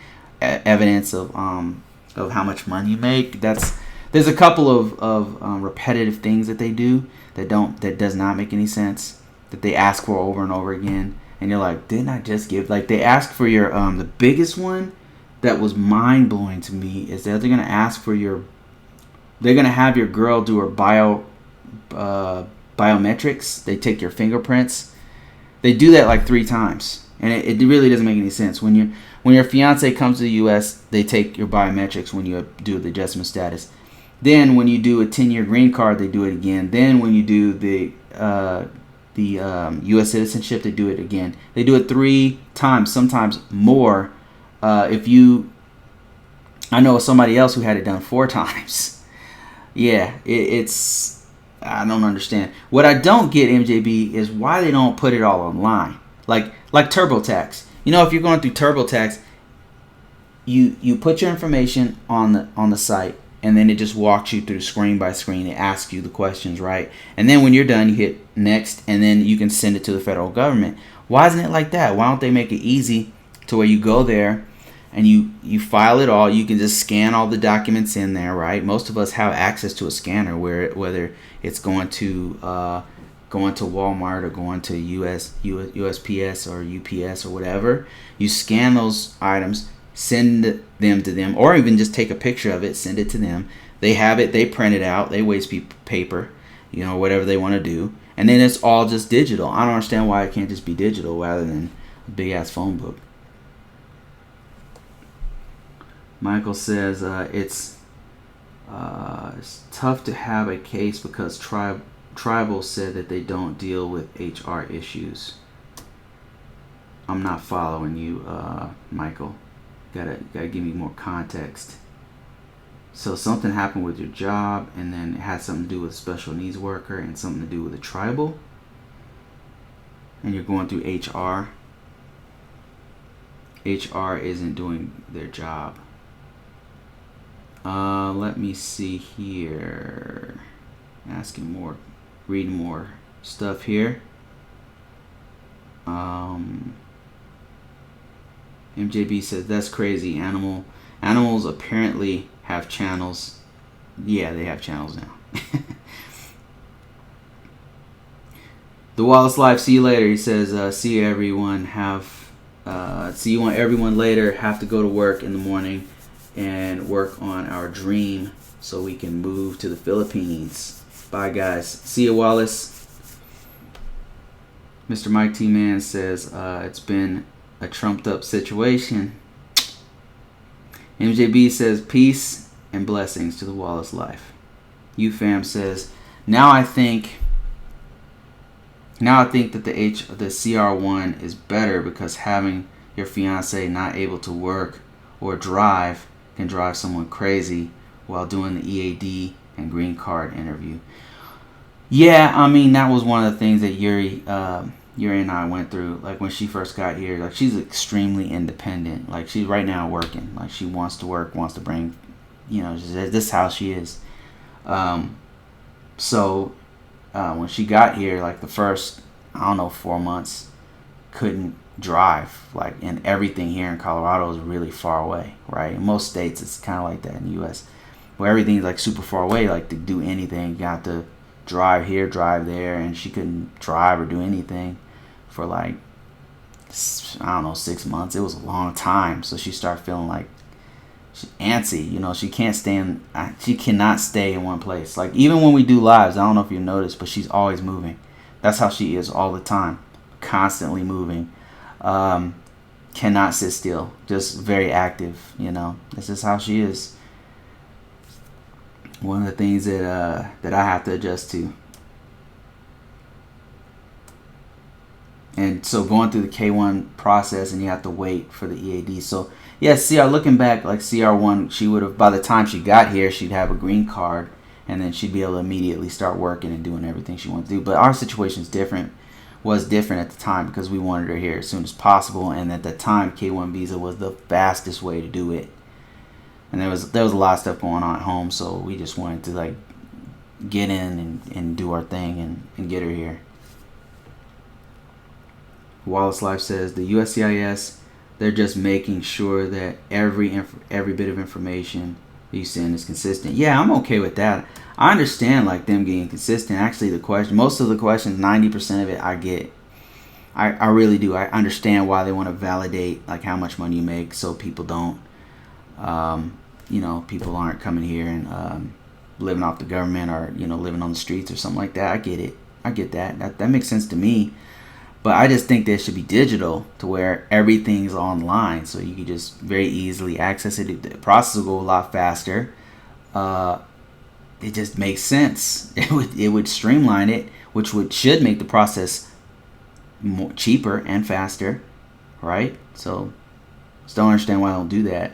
evidence of how much money you make. There's a couple of repetitive things that they do that does not make any sense, that they ask for over and over again. And you're like, didn't I just give? Like they ask for your the biggest one that was mind blowing to me is that they're gonna ask for they're gonna have your girl do her biometrics. They take your fingerprints. They do that like 3 times, and it really doesn't make any sense. When your fiance comes to the U.S., they take your biometrics when you do the adjustment status. Then when you do a 10-year green card, they do it again. Then when you do the U.S. citizenship, they do it again. They do it 3 times, sometimes more. I know somebody else who had it done 4 times. Yeah, it's I don't understand. What I don't get, MJB, is why they don't put it all online, like TurboTax. You know, if you're going through TurboTax, you put your information on the site. And then it just walks you through screen by screen. It asks you the questions, right? And then when you're done, you hit next, and then you can send it to the federal government. Why isn't it like that? Why don't they make it easy to where you go there and you file it all? You can just scan all the documents in there, right? Most of us have access to a scanner, whether it's going to Walmart or going to USPS or UPS or whatever. You scan those items, send them to them, or even just take a picture of it, send it to them. They have it, they print it out, they waste paper, whatever they want to do, and then it's all just digital. I don't understand why it can't just be digital rather than a big ass phone book. Michael says it's tough to have a case because tribal said that they don't deal with HR issues. I'm not following you, Michael. Gotta give me more context. So something happened with your job, and then it had something to do with a special needs worker, and something to do with a tribal, and you're going through HR. HR isn't doing their job. Let me see here. Reading more stuff here. MJB says that's crazy. Animals apparently have channels. Yeah, they have channels now. The Wallace Life. See you later. He says, see you everyone. See you everyone later. Have to go to work in the morning and work on our dream so we can move to the Philippines. Bye, guys. See you, Wallace. Mr. Mike T. Man says, it's been a trumped up situation. MJB says, peace and blessings to the Wallace Life. UFAM says, now I think that the CR1 is better because having your fiance not able to work or drive can drive someone crazy while doing the EAD and green card interview. Yeah, I mean, that was one of the things that Yuri and I went through. Like when she first got here, like she's extremely independent. Like she's right now working. Like she wants to work, wants to bring, this is how she is. So when she got here, like the first, I don't know, 4 months, couldn't drive. Like, and everything here in Colorado is really far away, right? In most states, it's kind of like that in the U.S., where everything's like super far away. Like, to do anything, you have to drive here, drive there, and she couldn't drive or do anything for like, I don't know, 6 months. It was a long time. So she started feeling like she's antsy. She cannot stay in one place. Like, even when we do lives, I don't know if you noticed, but she's always moving. That's how she is all the time, constantly moving. Cannot sit still, just very active. This is how she is. One of the things that I have to adjust to. And so going through the K1 process, and you have to wait for the EAD. So yeah, CR, looking back, like CR1, she would have, by the time she got here, she'd have a green card, and then she'd be able to immediately start working and doing everything she wanted to do. But our situation was different at the time, because we wanted her here as soon as possible, and at the time K1 visa was the fastest way to do it. And there was a lot of stuff going on at home, so we just wanted to like get in and do our thing and get her here. Wallace Life says the USCIS, they're just making sure that every bit of information you send is consistent. Yeah, I'm okay with that. I understand like them getting consistent. Actually, most of the questions, 90% of it, I get. I really do. I understand why they want to validate like how much money you make, so people don't, people aren't coming here and living off the government, or living on the streets or something like that. I get it. I get that. That makes sense to me. But I just think that it should be digital, to where everything's online, so you can just very easily access it. The process will go a lot faster. It just makes sense. It would streamline it, which should make the process more cheaper and faster, right? So, just don't understand why I don't do that.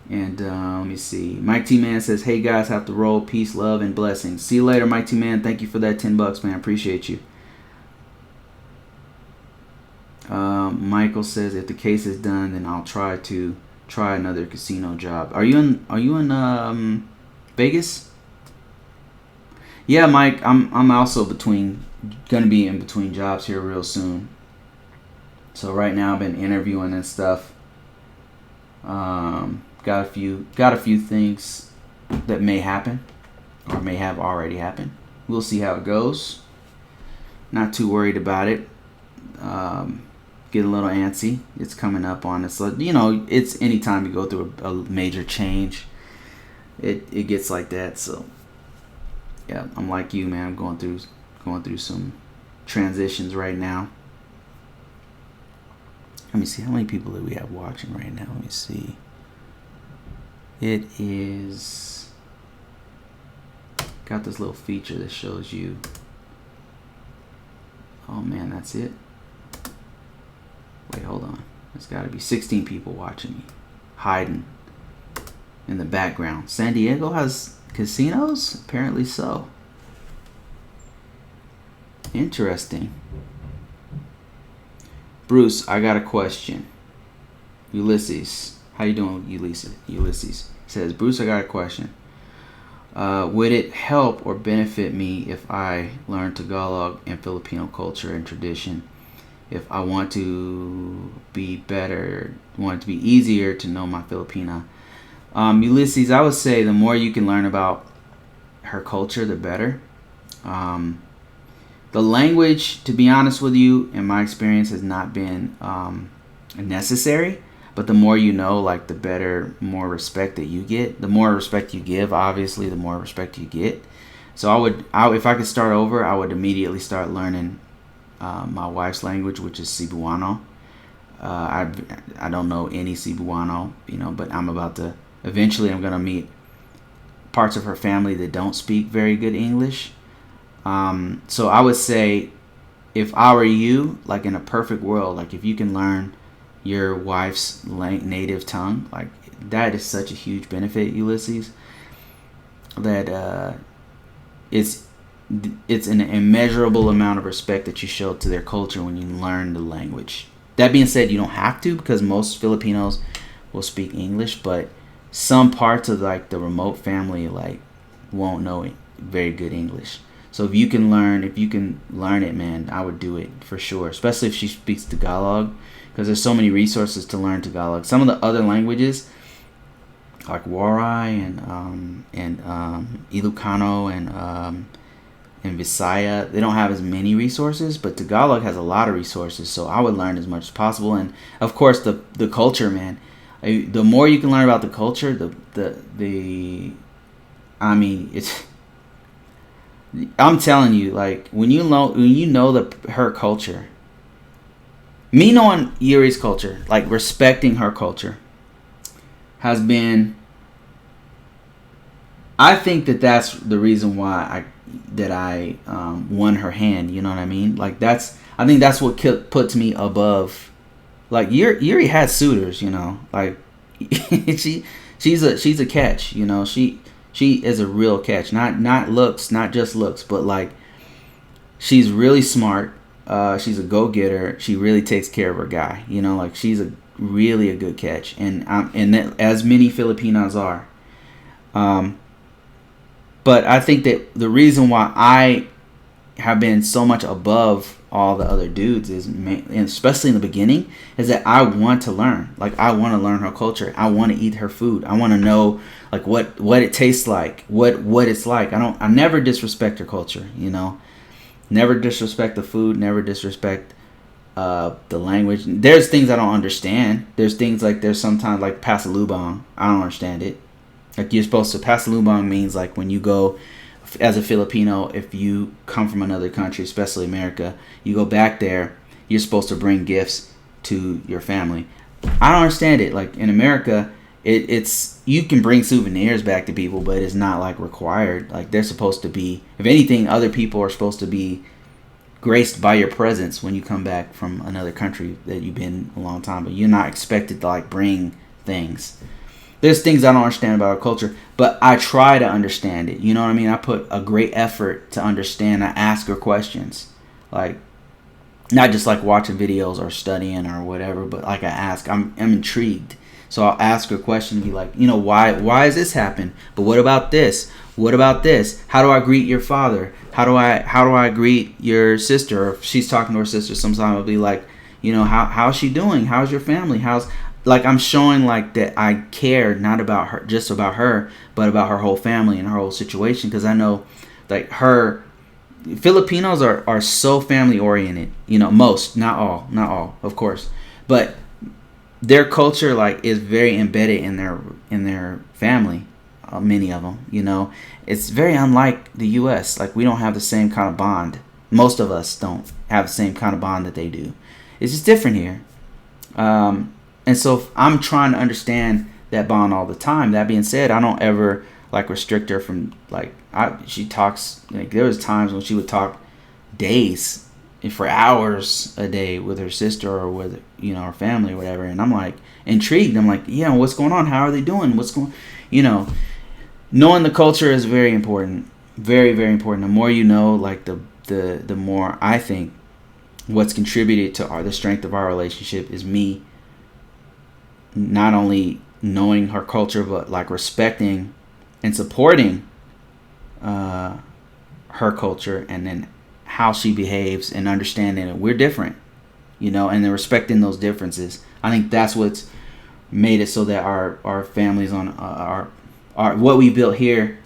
And let me see. Mike T Man says, "Hey guys, have to roll. Peace, love, and blessings. See you later, Mike T Man. Thank you for that $10, man. Appreciate you." Michael says, "If the case is done, then I'll try another casino job." Are you in Vegas? Yeah, Mike. I'm also gonna be in between jobs here real soon. So right now I've been interviewing and stuff. Got a few things that may happen, or may have already happened. We'll see how it goes. Not too worried about it. Get a little antsy. It's coming up on us. So, it's anytime you go through a major change, it gets like that. So yeah, I'm like you, man. I'm going through some transitions right now. Let me see how many people that we have watching right now. Let me see. It is got this little feature that shows you. Oh man, that's it. Wait, hold on. There's got to be 16 people watching me, hiding in the background. San Diego has casinos? Apparently so. Interesting. Bruce, I got a question. Ulysses. How you doing, Ulysses says, "Bruce, I got a question. Would it help or benefit me if I learn Tagalog and Filipino culture and tradition? If I want to be easier to know my Filipina?" Ulysses, I would say the more you can learn about her culture, the better. The language, to be honest with you, in my experience, has not been necessary. But the more you know, like the better, more respect that you get. The more respect you give, obviously, the more respect you get. So if I could start over, I would immediately start learning my wife's language, which is Cebuano. I don't know any Cebuano, but eventually I'm going to meet parts of her family that don't speak very good English. So I would say, if I were you, like in a perfect world, like if you can learn your wife's native tongue, like that is such a huge benefit, Ulysses, that it's an immeasurable amount of respect that you show to their culture when you learn the language. That being said, you don't have to, because most Filipinos will speak English, but some parts of like the remote family like won't know very good English. So if you can learn it, man, I would do it for sure. Especially if she speaks Tagalog, because there's so many resources to learn Tagalog. Some of the other languages, like Waray and Ilocano and Visaya, they don't have as many resources, but Tagalog has a lot of resources. So I would learn as much as possible, and of course the culture, man. The more you can learn about the culture, I mean, it's. I'm telling you, like when you know her culture, me knowing Yuri's culture, like respecting her culture, has been. I think that's the reason why I won her hand. You know what I mean? Like I think that's what puts me above. Like Yuri has suitors, you know. Like she's a catch, you know. She is a real catch. Not looks, not just looks, but like she's really smart. She's a go-getter. She really takes care of her guy. You know, like she's really a good catch, and as many Filipinos are. But I think that the reason why I have been so much above all the other dudes is, and especially in the beginning, is that I want to learn. Like I want to learn her culture. I want to eat her food. I want to know like what it tastes like, what it's like. I never disrespect her culture, you know. Never disrespect the food. Never disrespect the language. There's things I don't understand. There's things like there's sometimes like pasalubong. I don't understand it. Like you're supposed to, pasalubong means like when you go as a Filipino, if you come from another country, especially America, you go back there, you're supposed to bring gifts to your family. I don't understand it. Like in America, it's you can bring souvenirs back to people, but it's not like required. Like they're supposed to be, if anything, other people are supposed to be graced by your presence when you come back from another country that you've been a long time, but you're not expected to like bring things. There's things I don't understand about our culture, but I try to understand it. You know what I mean? I put a great effort to understand. I ask her questions. Like, not just like watching videos or studying or whatever, but like I ask. I'm intrigued. So I'll ask her a question and be like, you know, why has this happened? But what about this? What about this? How do I greet your father? How do I greet your sister? Or if she's talking to her sister, sometimes I'll be like, you know, how's she doing? How's your family? Like I'm showing like that I care not about her, just about her, but about her whole family and her whole situation. Because I know like Filipinos are so family oriented, you know, most, not all, of course, but their culture like is very embedded in their family. Many of them, you know, it's very unlike the U.S. Like we don't have the same kind of bond. Most of us don't have the same kind of bond that they do. It's just different here. And so I'm trying to understand that bond all the time. That being said, I don't ever like restrict her from like she talks like there was times when she would talk days for hours a day with her sister or with, you know, her family or whatever, and I'm like intrigued. I'm like, yeah, what's going on? How are they doing? What's going, you know, knowing the culture is very important, very very important. The more you know, like the more I think what's contributed to the strength of our relationship is me not only knowing her culture, but like respecting and supporting her culture, and then how she behaves and understanding that we're different, you know, and then respecting those differences. I think that's what's made it so that our families on our what we built here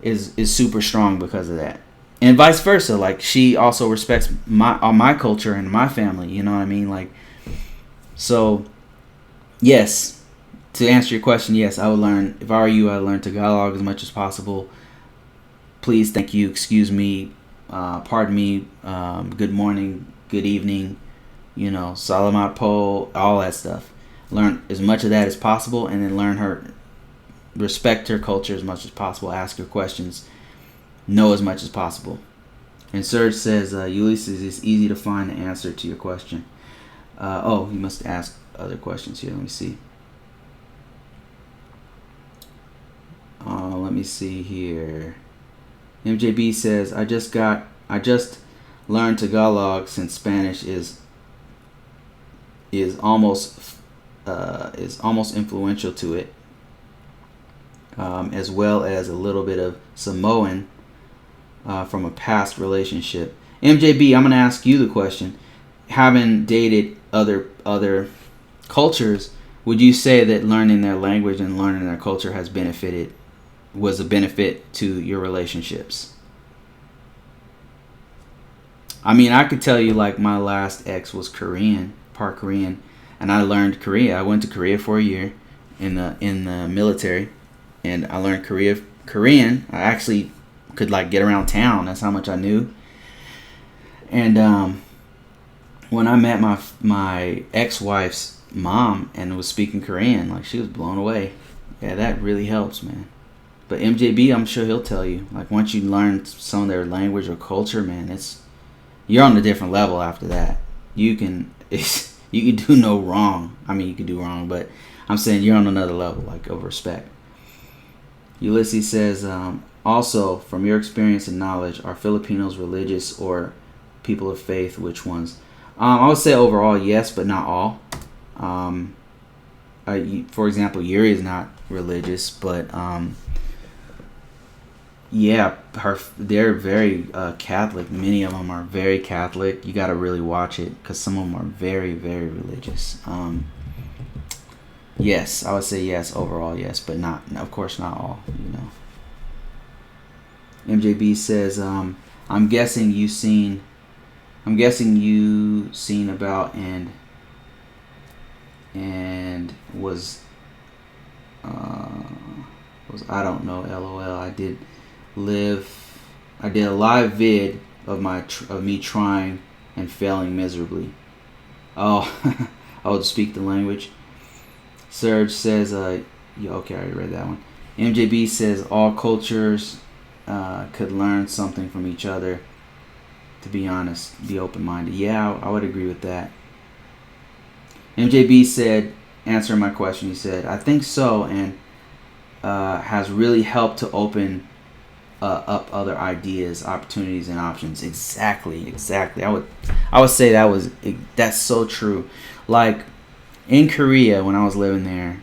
is super strong because of that, and vice versa. Like she also respects my culture and my family. You know what I mean? Like so. Yes, to answer your question, yes, I would learn. If I were you, I would learn Tagalog as much as possible. Please, thank you, excuse me, pardon me, good morning, good evening, you know, salamat po, all that stuff. Learn as much of that as possible, and then respect her culture as much as possible, ask her questions, know as much as possible. And Serge says, Ulysses, it's easy to find the answer to your question. You must ask other questions here. Let me see. Let me see here. MJB says, I just learned Tagalog since Spanish is almost is almost influential to it, as well as a little bit of Samoan from a past relationship. MJB, I'm going to ask you the question. Having dated other cultures, would you say that learning their language and learning their culture was a benefit to your relationships? I mean, I could tell you, like, my last ex was Korean, part Korean, and I learned Korea. I went to Korea for a year in the military, and I learned Korean. I actually could, like, get around town. That's how much I knew. And when I met my ex-wife's mom and was speaking Korean, like, she was blown away. Yeah, that really helps, man. But MJB, I'm sure he'll tell you, like, once you learn some of their language or culture, man, you're on a different level after that. You can do no wrong. I mean, you can do wrong, but I'm saying you're on another level, like, of respect. Ulysses says, also, from your experience and knowledge, are Filipinos religious or people of faith? Which ones? I would say overall, yes, but not all. For example, Yuri is not religious, but yeah, they're very Catholic. Many of them are very Catholic. You got to really watch it because some of them are very, very religious. Yes, I would say yes overall, yes, but not, of course, not all. MJB says, I'm guessing you seen about and was I don't know, LOL. I did a live vid of me trying and failing miserably. Oh, I would speak the language. Serge says, yeah, okay, I already read that one. MJB says all cultures could learn something from each other. To be honest, be open-minded. Yeah, I would agree with that. MJB said, answering my question, he said, I think so, and has really helped to open up other ideas, opportunities, and options. Exactly. I would say that's so true. Like in Korea, when I was living there,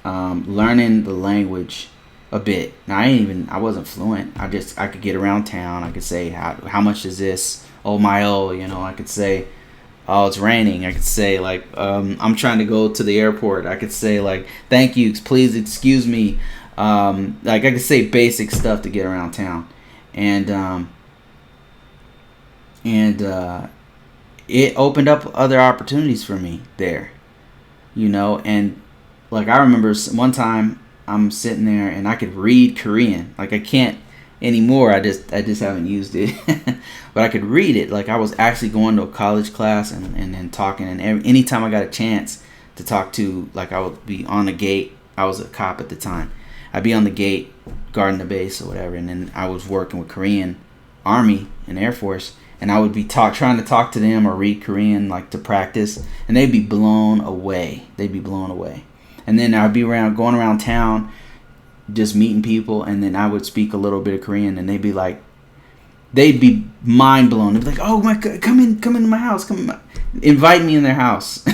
learning the language a bit. Now I wasn't fluent. I could get around town. I could say how much is this? Oh my oh, I could say, oh, it's raining. I could say, like, I'm trying to go to the airport. I could say, like, thank you, please excuse me. Like, I could say basic stuff to get around town. And it opened up other opportunities for me there. And, like, I remember one time I'm sitting there and I could read Korean. Like, I can't anymore. I just haven't used it. But I could read it. Like, I was actually going to a college class and then talking. And anytime I got a chance to talk to, like, I would be on the gate. I was a cop at the time. I'd be on the gate guarding the base or whatever. And then I was working with Korean Army and Air Force. And I would be trying to talk to them or read Korean, like, to practice. And they'd be blown away. And then I'd be going around town, just meeting people. And then I would speak a little bit of Korean. And they'd be mind blown. They'd be like, "Oh my God, come into my house. Invite me in their house.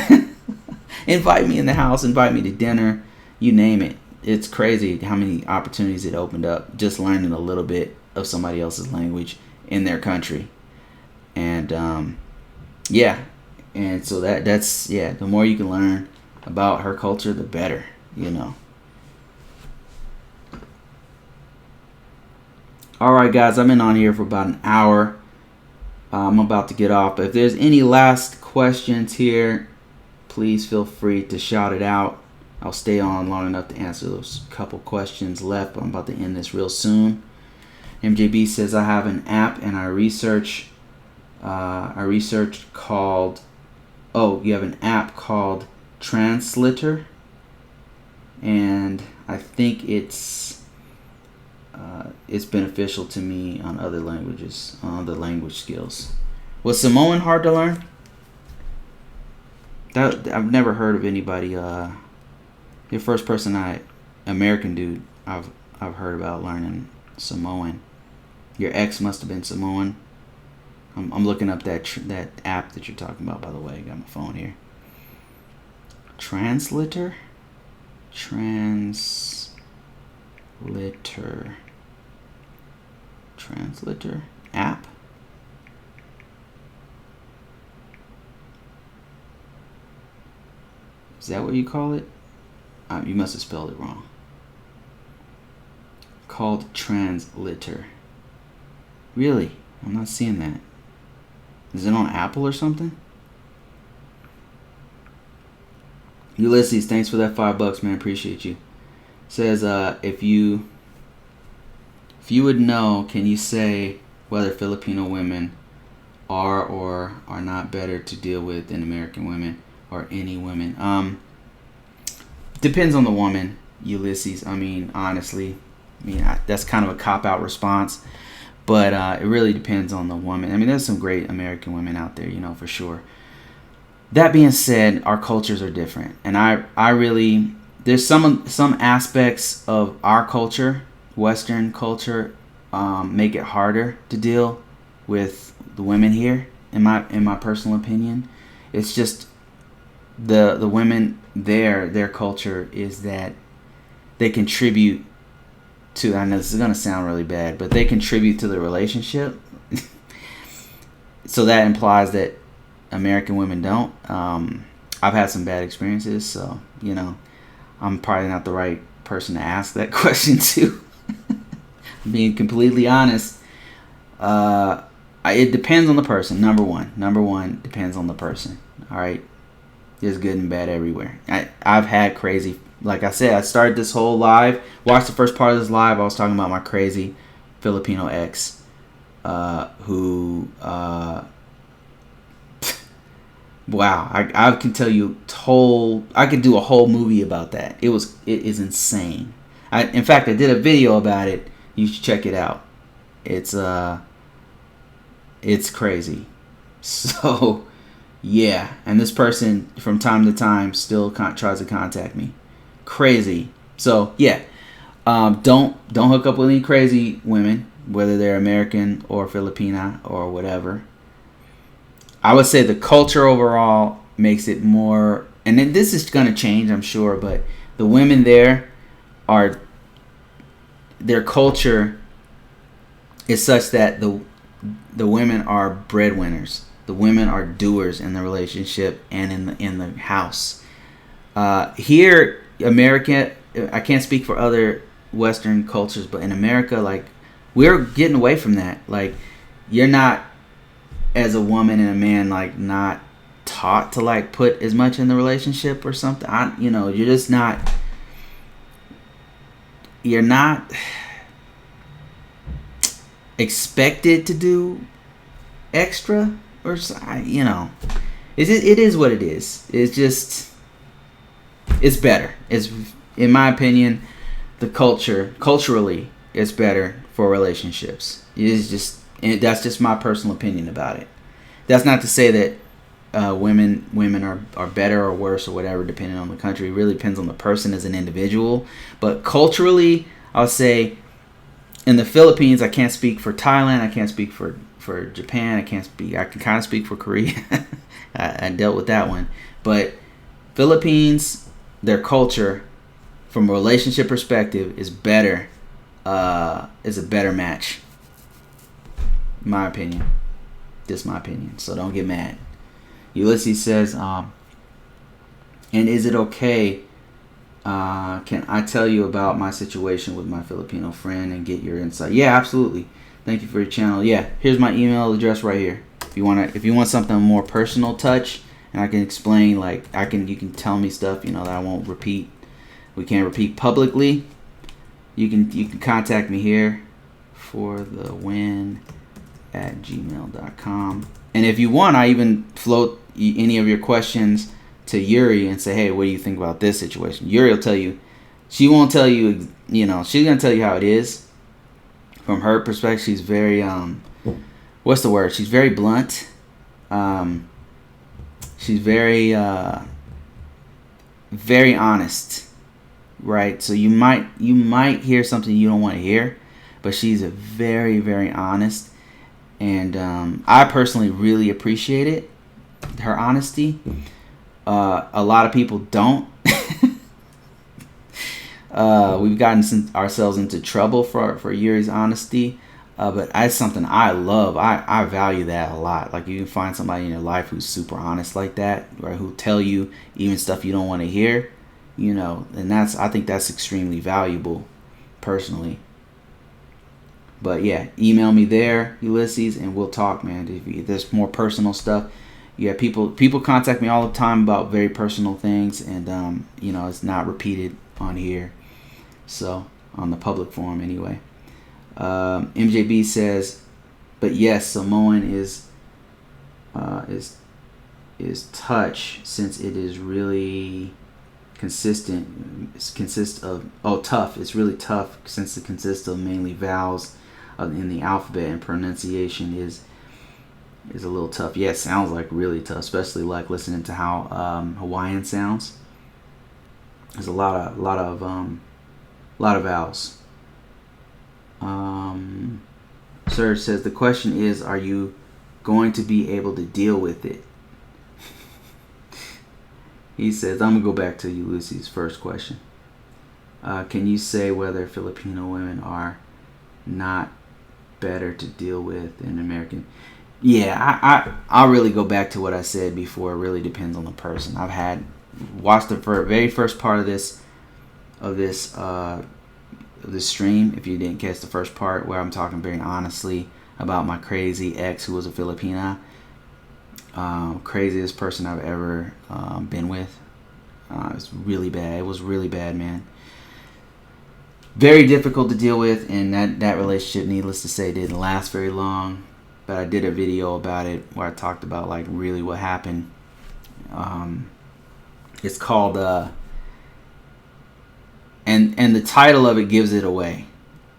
Invite me in the house. Invite me to dinner. You name it." It's crazy how many opportunities it opened up just learning a little bit of somebody else's language in their country. And yeah, and so that's the more you can learn about her culture, the better. Alright guys, I've been on here for about an hour. I'm about to get off, but if there's any last questions here, please feel free to shout it out. I'll stay on long enough to answer those couple questions left, but I'm about to end this real soon. MJB says, I have an app and I researched called, you have an app called Translator, and I think it's beneficial to me on other languages, on the language skills. Was Samoan hard to learn? I've never heard of anybody. The first person American dude I've heard about learning Samoan. Your ex must have been Samoan. I'm looking up that app that you're talking about. By the way, I got my phone here. Translator app. Is that what you call it? You must have spelled it wrong. Called Translator. Really? I'm not seeing that. Is it on Apple or something? Ulysses, thanks for that $5, man. Appreciate you. Says, if you would know, can you say whether Filipino women are or are not better to deal with than American women or any women? Depends on the woman, Ulysses. I mean, honestly, that's kind of a cop-out response, but it really depends on the woman. I mean, there's some great American women out there, for sure. That being said, our cultures are different, and I really, there's some aspects of our culture, Western culture, make it harder to deal with the women here. In my personal opinion, it's just the women there. Their culture is that they contribute to. I know this is gonna sound really bad, but they contribute to the relationship. So that implies that American women don't. I've had some bad experiences, so I'm probably not the right person to ask that question to. Being completely honest, it depends on the person. Number one depends on the person. All right, there's good and bad everywhere. I've had crazy. Like I said, I started this whole live. Watched the first part of this live. I was talking about my crazy Filipino ex, who. Wow, I can tell you I could do a whole movie about that. It is insane. In fact, I did a video about it. You should check it out. It's crazy. So, yeah, and this person from time to time still tries to contact me. Crazy. So, yeah. Don't hook up with any crazy women, whether they're American or Filipina or whatever. I would say the culture overall makes it more, and then this is going to change, I'm sure, but the women there their culture is such that the women are breadwinners. The women are doers in the relationship and in the house. Here, America, I can't speak for other Western cultures, but in America, like, we're getting away from that. Like, you're not, as a woman and a man, like, not taught to, like, put as much in the relationship or something. You're just not. You're not expected to do extra, or it is what it is. It's just, it's better. It's, in my opinion, the culturally, it's better for relationships. It is just. And that's just my personal opinion about it. That's not to say that women are better or worse or whatever, depending on the country. It really depends on the person as an individual. But culturally, I'll say in the Philippines, I can't speak for Thailand. I can't speak for Japan. I can kind of speak for Korea. I dealt with that one. But Philippines, their culture, from a relationship perspective, is better. Is a better match. My opinion. Just my opinion. So don't get mad. Ulysses says, and is it okay? Can I tell you about my situation with my Filipino friend and get your insight? Yeah, absolutely. Thank you for your channel. Yeah, here's my email address right here. If you want something more personal touch, and I can explain, like, you can tell me stuff, that I won't repeat. We can't repeat publicly. You can contact me here for the win at gmail.com. And if you want, I even float any of your questions to Yuri and say, hey, what do you think about this situation? Yuri will tell you. She won't tell you, she's going to tell you how it is. From her perspective, she's very, what's the word? She's very blunt. She's very, very honest, right? So you might hear something you don't want to hear, but she's a very, very honest. And I personally really appreciate it, her honesty. A lot of people don't. We've gotten ourselves into trouble for Yuri's honesty, but that's something I love. I value that a lot. Like, you can find somebody in your life who's super honest like that, or who tell you even stuff you don't want to hear, and I think that's extremely valuable, personally. But yeah, email me there, Ulysses, and we'll talk, man. If there's more personal stuff, yeah, people contact me all the time about very personal things, and it's not repeated on here, so on the public forum anyway. MJB says, but yes, Samoan is touch, since it is really consistent. Tough. It's really tough since it consists of mainly vowels in the alphabet, and pronunciation is a little tough. Yeah, it sounds like really tough, especially like listening to how Hawaiian sounds. There's a lot of vowels. Serge says, the question is, are you going to be able to deal with it? He says, I'm going to go back to Ulysses' first question. Can you say whether Filipino women are not better to deal with than American? Yeah, I'll really go back to what I said before. It really depends on the person. I've watched the very first part of this stream. If you didn't catch the first part, where I'm talking very honestly about my crazy ex who was a Filipina. Craziest person I've ever been with. It's really bad. It was really bad, man. Very difficult to deal with, and that relationship, needless to say, didn't last very long. But I did a video about it where I talked about like really what happened. It's called and the title of it gives it away.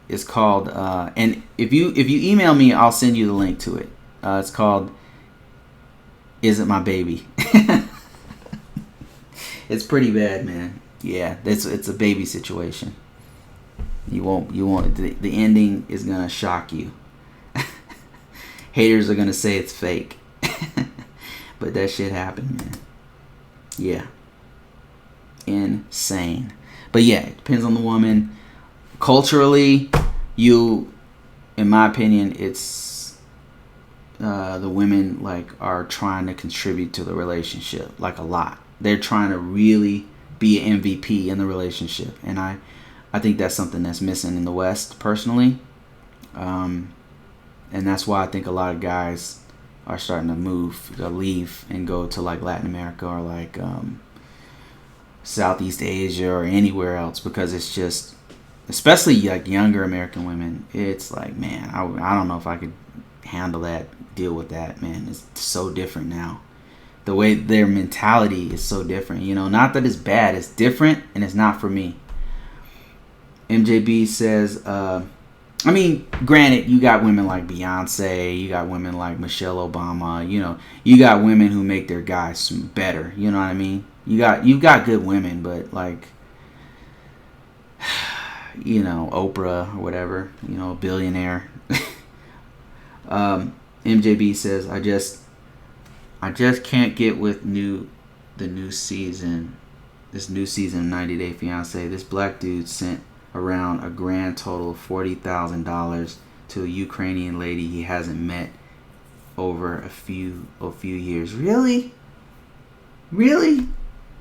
It's called and if you email me, I'll send you the link to it. It's called "Is It My Baby?" It's pretty bad, man. Yeah, it's a baby situation. You won't. The ending is gonna shock you. Haters are gonna say it's fake, but that shit happened, man. Yeah, insane. But yeah, it depends on the woman. Culturally, in my opinion, it's the women like are trying to contribute to the relationship like a lot. They're trying to really be an MVP in the relationship, and I think that's something that's missing in the West, personally. And that's why I think a lot of guys are starting to leave and go to like Latin America or like Southeast Asia or anywhere else, because it's just, especially like younger American women, it's like, man, I don't know if I could deal with that, man. It's so different now. The way their mentality is so different, not that it's bad, it's different, and it's not for me. MJB says, I mean, granted, you got women like Beyonce, you got women like Michelle Obama, you got women who make their guys better, you know what I mean? You've got good women, but like, Oprah or whatever, a billionaire. MJB says, I just can't get with this new season of 90 Day Fiancé. This black dude sent around a grand total of $40,000 to a Ukrainian lady he hasn't met over a few years. Really?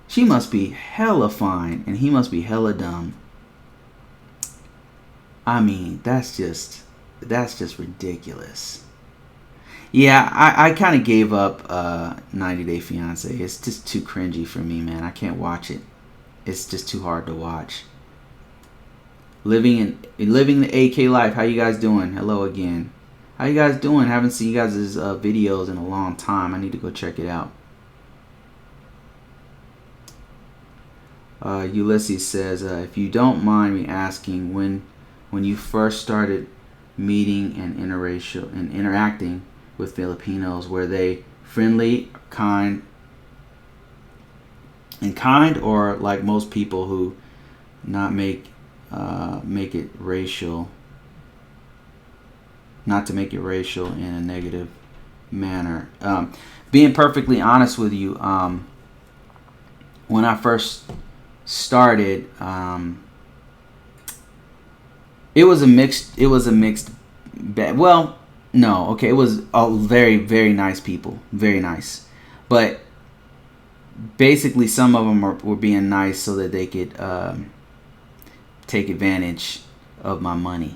She must be hella fine and he must be hella dumb. I mean, that's just ridiculous. Yeah, I kind of gave up 90 Day Fiancé. It's just too cringy for me, man. I can't watch it. It's just too hard to watch. Living the AK life. How you guys doing? Hello again. How you guys doing? Haven't seen you guys' videos in a long time. I need to go check it out. Ulysses says, if you don't mind me asking, when you first started meeting and interacting with Filipinos, were they friendly, kind, or like most people who not to make it racial in a negative manner? Being perfectly honest with you, when I first started, it was a mixed bag. Well, no, okay, it was all very, very nice people, very nice, but basically some of them were being nice so that they could take advantage of my money.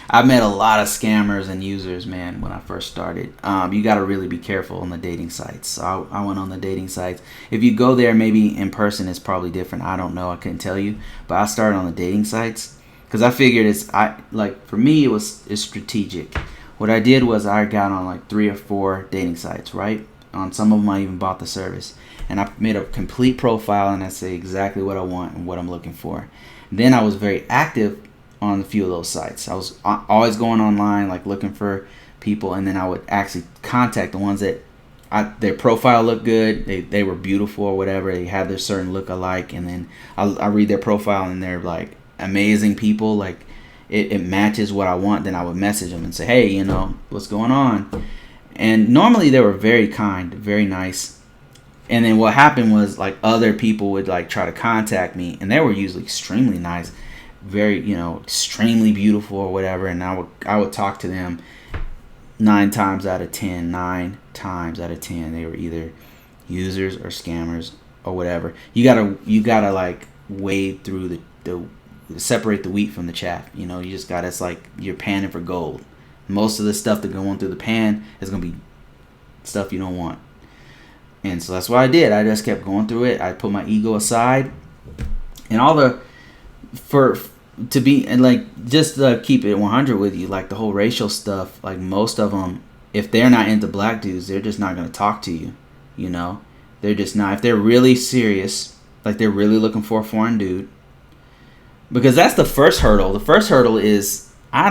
I met a lot of scammers and users, man, when I first started. You got to really be careful on the dating sites. So I went on the dating sites. If you go there, maybe in person, it's probably different. I don't know. I couldn't tell you. But I started on the dating sites because I figured for me, it's strategic. What I did was I got on like 3 or 4 dating sites, right? On some of them, I even bought the service. And I made a complete profile, and I say exactly what I want and what I'm looking for. Then I was very active on a few of those sites. I was always going online, like looking for people, and then I would actually contact the ones that their profile looked good, they were beautiful or whatever, they had their certain look alike, and then I read their profile and they're like amazing people, like it matches what I want. Then I would message them and say, hey, what's going on? And normally they were very kind, very nice. And then what happened was like other people would like try to contact me, and they were usually extremely nice, very, extremely beautiful or whatever, and I would talk to them 9 times out of 10 they were either users or scammers or whatever. You gotta like wade through the separate the wheat from the chaff. You just gotta, it's like you're panning for gold. Most of the stuff that going through the pan is gonna be stuff you don't want. And so that's what I did. I just kept going through it. I put my ego aside, and all the to be, and like, just to keep it 100 with you, like the whole racial stuff, like most of them, if they're not into black dudes, they're just not going to talk to you. They're just not. If they're really serious, like they're really looking for a foreign dude, because that's the first hurdle. The first hurdle is I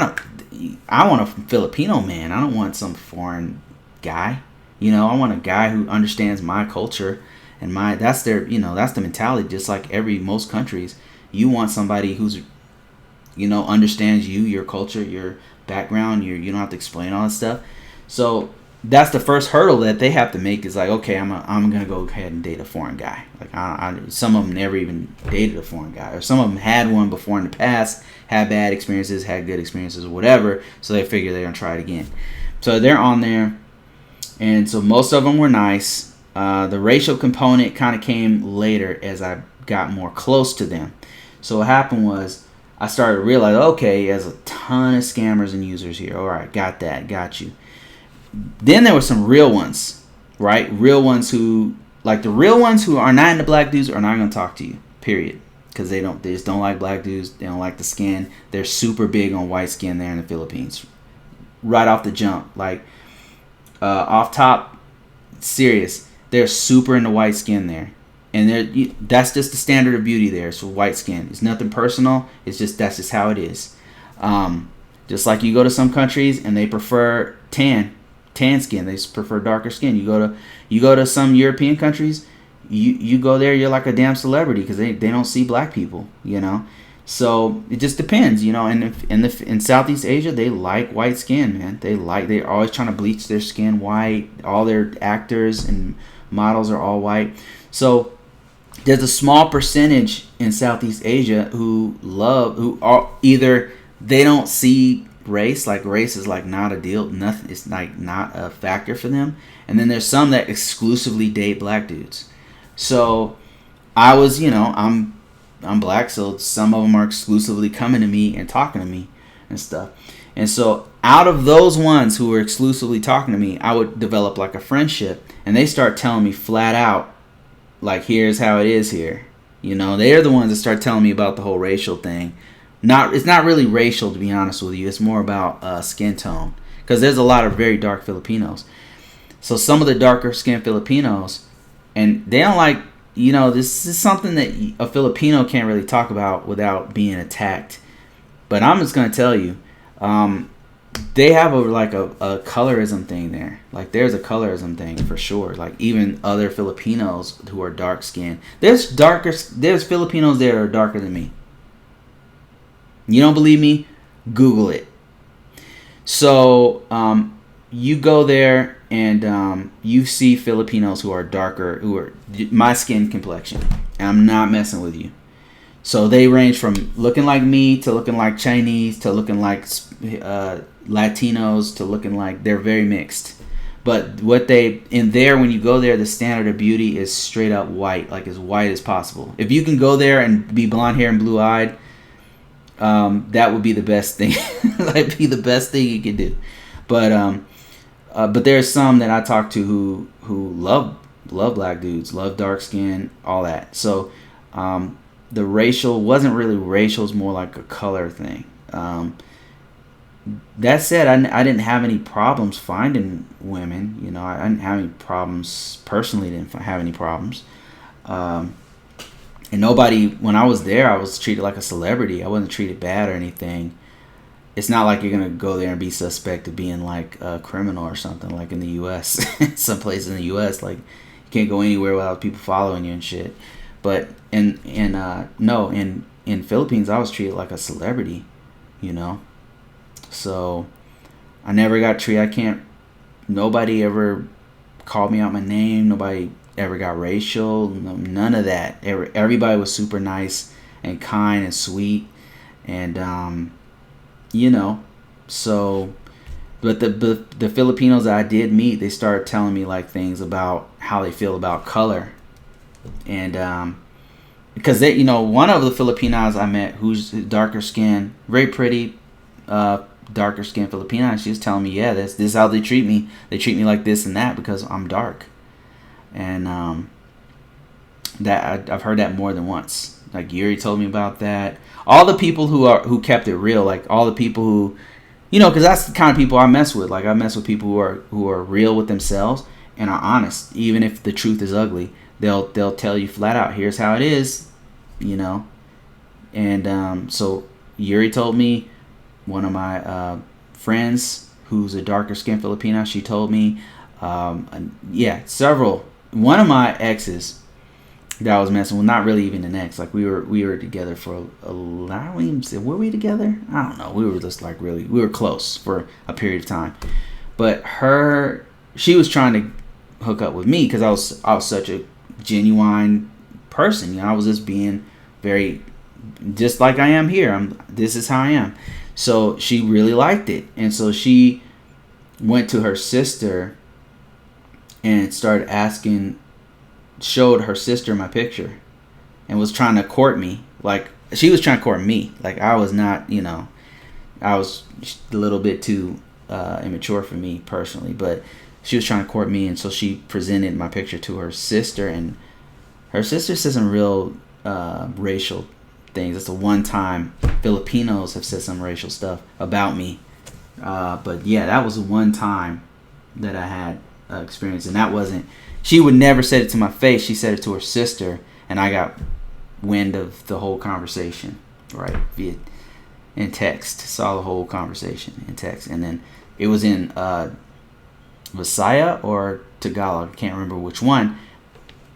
want a Filipino man. I don't want some foreign guy. I want a guy who understands my culture and that's that's the mentality. Just like most countries, you want somebody who's understands your culture, your background. You don't have to explain all that stuff. So that's the first hurdle that they have to make, is like, okay, I'm gonna go ahead and date a foreign guy. Like some of them never even dated a foreign guy, or some of them had one before in the past, had bad experiences, had good experiences, or whatever. So they figure they're gonna try it again. So they're on there, and so most of them were nice. The racial component kind of came later as I got more close to them. So what happened was, I started to realize, okay, there's a ton of scammers and users here. All right, got you. Then there were some real ones, right? Real ones who are not into black dudes are not going to talk to you, period. Because they just don't like black dudes. They don't like the skin. They're super big on white skin there in the Philippines. Right off the jump, like off top, serious. They're super into white skin there. And that's just the standard of beauty there. So white skin. It's nothing personal. That's just how it is. Just like you go to some countries and they prefer tan skin. They prefer darker skin. You go to some European countries. You go there, you're like a damn celebrity because they don't see black people. So it just depends. And in Southeast Asia, they like white skin, man. They're always trying to bleach their skin white. All their actors and models are all white. So there's a small percentage in Southeast Asia who are either they don't see race, like race is like not a deal, nothing, it's like not a factor for them. And then there's some that exclusively date black dudes. So I was, I'm black, so some of them are exclusively coming to me and talking to me and stuff. And so out of those ones who were exclusively talking to me, I would develop like a friendship, and they start telling me flat out, like, here's how it is here. They're the ones that start telling me about the whole racial thing. It's not really racial, to be honest with you. It's more about skin tone, because there's a lot of very dark Filipinos. So some of the darker skinned Filipinos, and they don't like, this is something that a Filipino can't really talk about without being attacked. But I'm just going to tell you, they have a colorism thing there. Like, there's a colorism thing for sure. Like, even other Filipinos who are dark skinned, there's Filipinos there that are darker than me. You don't believe me? Google it. So you go there and you see Filipinos who are darker, who are my skin complexion, and I'm not messing with you. So they range from looking like me to looking like Chinese to looking like Latinos to looking like, they're very mixed. But what they in there, when you go there, the standard of beauty is straight up white, like as white as possible. If you can go there and be blonde hair and blue eyed, that would be the best thing. Like, be the best thing you can do. But there's some that I talk to who love black dudes, love dark skin, all that. So the racial wasn't really racial; it's more like a color thing. That said, I didn't have any problems finding women. You know, I didn't have any problems personally. Didn't have any problems. And nobody, when I was there, I was treated like a celebrity. I wasn't treated bad or anything. It's not like you're gonna go there and be suspect of being like a criminal or something, like in the U.S. Some places in the U.S., like, you can't go anywhere without people following you and shit. But in Philippines, I was treated like a celebrity, you know. So I never got treated. Nobody ever called me out my name. Nobody ever got racial. None of that. Everybody was super nice and kind and sweet, and you know. So, but the Filipinos that I did meet, they started telling me like things about how they feel about color, and because they, you know, one of the Filipinas I met who's darker skin, very pretty, darker skin Filipina, and she was telling me, yeah, this is how they treat me. They treat me like this and that because I'm dark, and that I've heard that more than once. Like, Yuri told me about that. All the people who kept it real, like all the people who, you know, because that's the kind of people I mess with. Like, I mess with people who are real with themselves and are honest, even if the truth is ugly. They'll tell you flat out, here's how it is, you know. And so Yuri told me, one of my friends who's a darker skinned Filipina, she told me, several. One of my exes that I was messing with, not really even an ex, like we were together for I don't even say, were we together? I don't know. We were just like we were close for a period of time. But she was trying to hook up with me because I was such a genuine person. You know, I was just being very, just like I am here. This is how I am. So she really liked it, and so she went to her sister and started showed her sister my picture and was trying to court me. Like, she was trying to court me. Like, I was not, you know, I was a little bit too immature for me personally, but she was trying to court me, and so she presented my picture to her sister, and her sister said some real racial things. It's the one time Filipinos have said some racial stuff about me. But yeah, that was the one time that I had experience, and that wasn't. She would never say it to my face. She said it to her sister, and I got wind of the whole conversation, right, in text. Saw the whole conversation in text, and then it was in Visaya or Tagalog. I can't remember which one.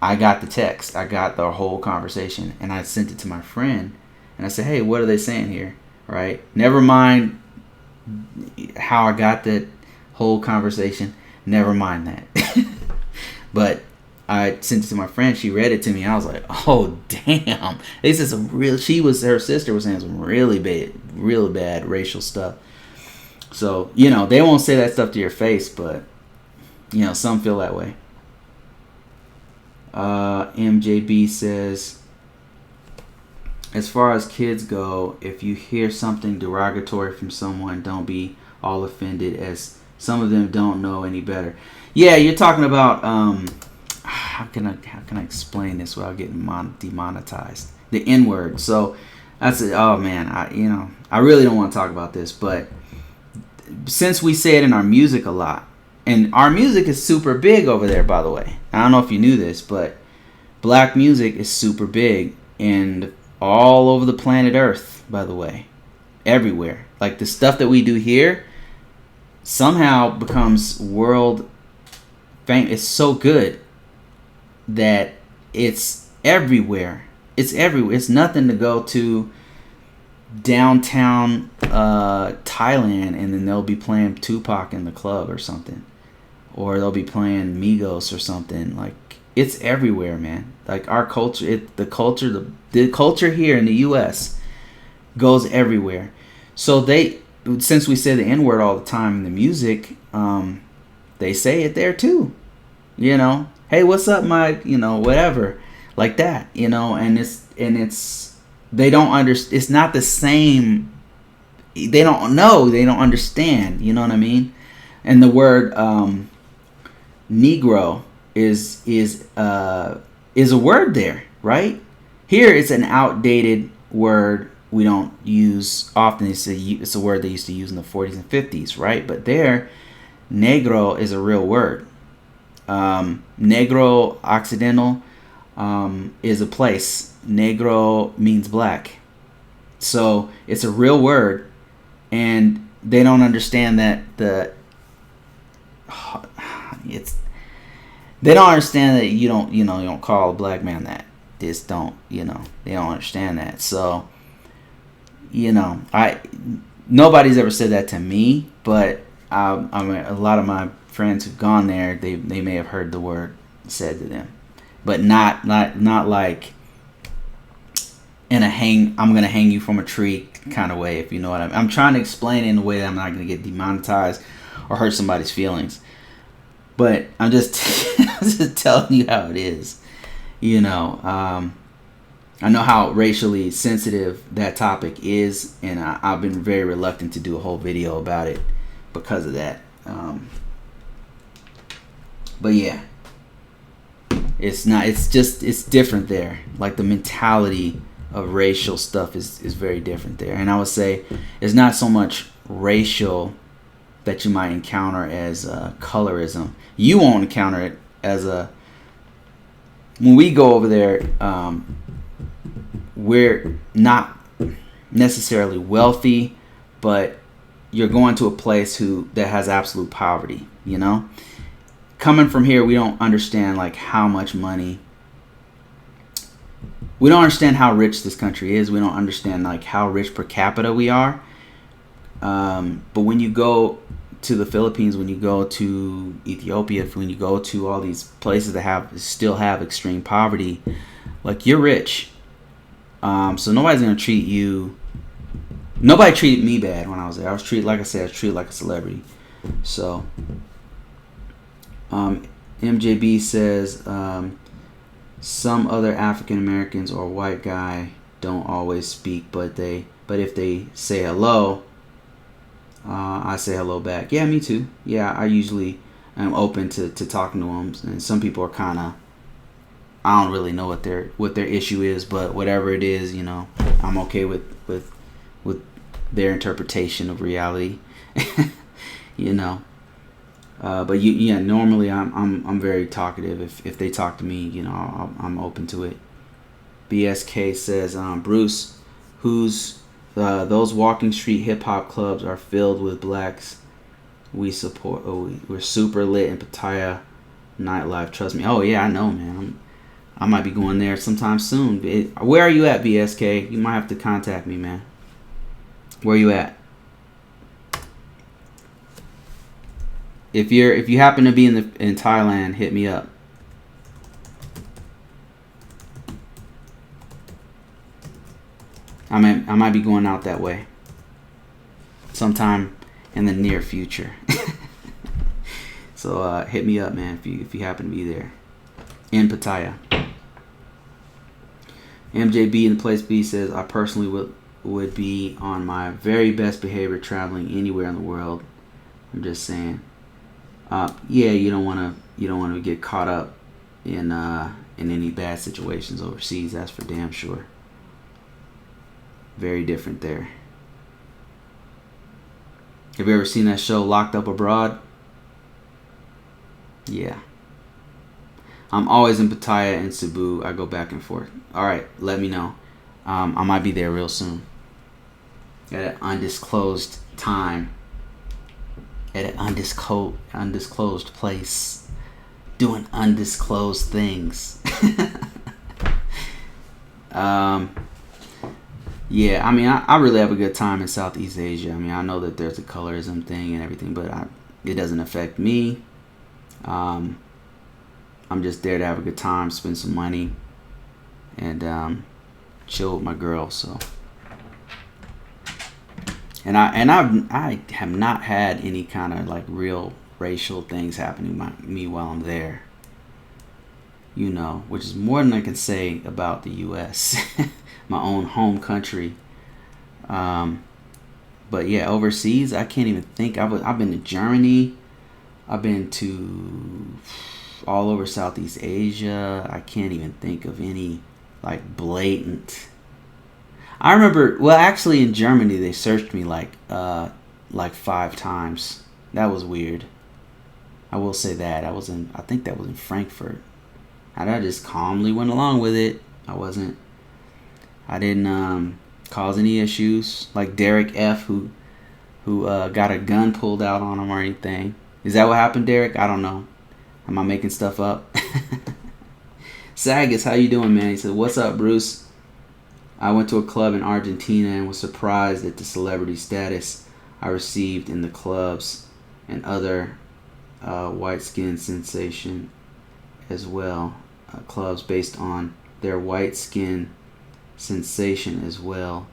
I got the text. I got the whole conversation, and I sent it to my friend, and I said, "Hey, what are they saying here?" Right? Never mind how I got that whole conversation. Never mind that. But I sent it to my friend. She read it to me. I was like, "Oh, damn!" They said some real. Her sister was saying some really bad racial stuff. So, you know, they won't say that stuff to your face, but, you know, some feel that way. MJB says, as far as kids go, if you hear something derogatory from someone, don't be all offended, as some of them don't know any better. Yeah, you're talking about how can I explain this without getting demonetized? The N-word. So that's it. Oh man, I really don't want to talk about this, but since we say it in our music a lot, and our music is super big over there, by the way. I don't know if you knew this, but black music is super big and all over the planet Earth, by the way. Everywhere. Like, the stuff that we do here somehow becomes world famous. It's so good that it's everywhere. It's everywhere. It's nothing to go to downtown Thailand, and then they'll be playing Tupac in the club or something, or they'll be playing Migos or something. Like, it's everywhere, man. Like, our culture, the culture here in the U.S. goes everywhere. So since we say the N word all the time in the music, they say it there too. You know, hey, what's up, my, you know, whatever, like that. You know, and it's they don't understand. It's not the same. They don't know. They don't understand. You know what I mean? And the word Negro is a word there, right? Here it's an outdated word we don't use often. It's a word they used to use in the 40s and 50s, right? But there, negro is a real word. Negro Occidental is a place. Negro means black. So it's a real word, and they don't understand that they don't understand that you don't call a black man that. Just don't, they don't understand that. So, nobody's ever said that to me, but I mean, a lot of my friends who've gone there, they may have heard the word said to them, but not like in a I'm gonna hang you from a tree kind of way, if you know what I mean. I'm trying to explain it in a way that I'm not gonna get demonetized or hurt somebody's feelings, but I'm just I'm just telling you how it is. I know how racially sensitive that topic is, and I've been very reluctant to do a whole video about it because of that. But yeah, it's different there. Like, the mentality of racial stuff is very different there. And I would say it's not so much racial that you might encounter as colorism. You won't encounter it as when we go over there, we're not necessarily wealthy, but you're going to a place that has absolute poverty, Coming from here, we don't understand, like, how much money. We don't understand how rich this country is. We don't understand, like, how rich per capita we are. But when you go to the Philippines, when you go to Ethiopia, when you go to all these places that still have extreme poverty, like, you're rich. So nobody's gonna treat you. Nobody treated me bad when I was there. I was treated like a celebrity. So, MJB says some other African Americans or white guy don't always speak, but if they say hello, I say hello back. Yeah, me too. Yeah, I usually am open to talking to them, and some people are kind of, I don't really know what their issue is, but whatever it is, I'm okay with their interpretation of reality. But normally I'm very talkative. If they talk to me, I'm open to it. BSK says, Bruce, those walking street hip hop clubs are filled with blacks. We support. We're super lit in Pattaya nightlife. Trust me. Oh yeah, I know, man. I might be going there sometime soon. Where are you at, BSK? You might have to contact me, man. Where are you at? If you happen to be in Thailand, hit me up. I might be going out that way sometime in the near future. So hit me up, man, if you happen to be there in Pattaya. MJB in place B says, I personally would be on my very best behavior traveling anywhere in the world. I'm just saying. Yeah, you don't want to get caught up in any bad situations overseas. That's for damn sure. Very different there. Have you ever seen that show Locked Up Abroad? Yeah. I'm always in Pattaya and Cebu. I go back and forth. All right, let me know. I might be there real soon. At an undisclosed time. At an undisclosed place. Doing undisclosed things. Yeah, I mean, I really have a good time in Southeast Asia. I mean, I know that there's a colorism thing and everything, but it doesn't affect me. Um, I'm just there to have a good time, spend some money, and chill with my girl. So, I have not had any kind of like real racial things happening to me while I'm there. You know, which is more than I can say about the U.S., my own home country. Um, but yeah, overseas, I can't even think. I've been to Germany. I've been to all over Southeast Asia. I can't even think of any like blatant. I remember, well, actually, in Germany, they searched me like 5 times. That was weird. I will say that. I think that was in Frankfurt. And I just calmly went along with it. I didn't cause any issues like Derek F, who got a gun pulled out on him or anything. Is that what happened, Derek? I don't know. Am I making stuff up? Sagas, how you doing, man? He said, "What's up, Bruce? I went to a club in Argentina and was surprised at the celebrity status I received in the clubs and other white skin sensation as well. Clubs based on their white skin sensation as well."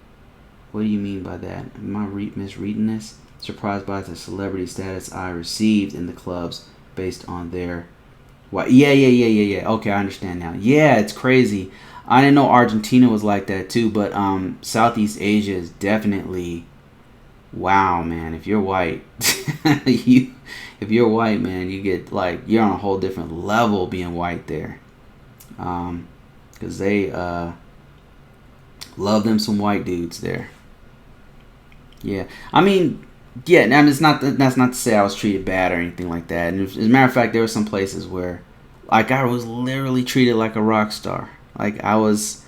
What do you mean by that? Am I misreading this? Surprised by the celebrity status I received in the clubs based on their white. Yeah. Okay, I understand now. Yeah, it's crazy. I didn't know Argentina was like that too, but Southeast Asia is definitely, wow, man. If you're white, if you're white, man, you get like, you're on a whole different level being white there, because they love them some white dudes there. Yeah, I mean, yeah. And it's not that's not to say I was treated bad or anything like that. And as a matter of fact, there were some places where, like, I was literally treated like a rock star. Like I was,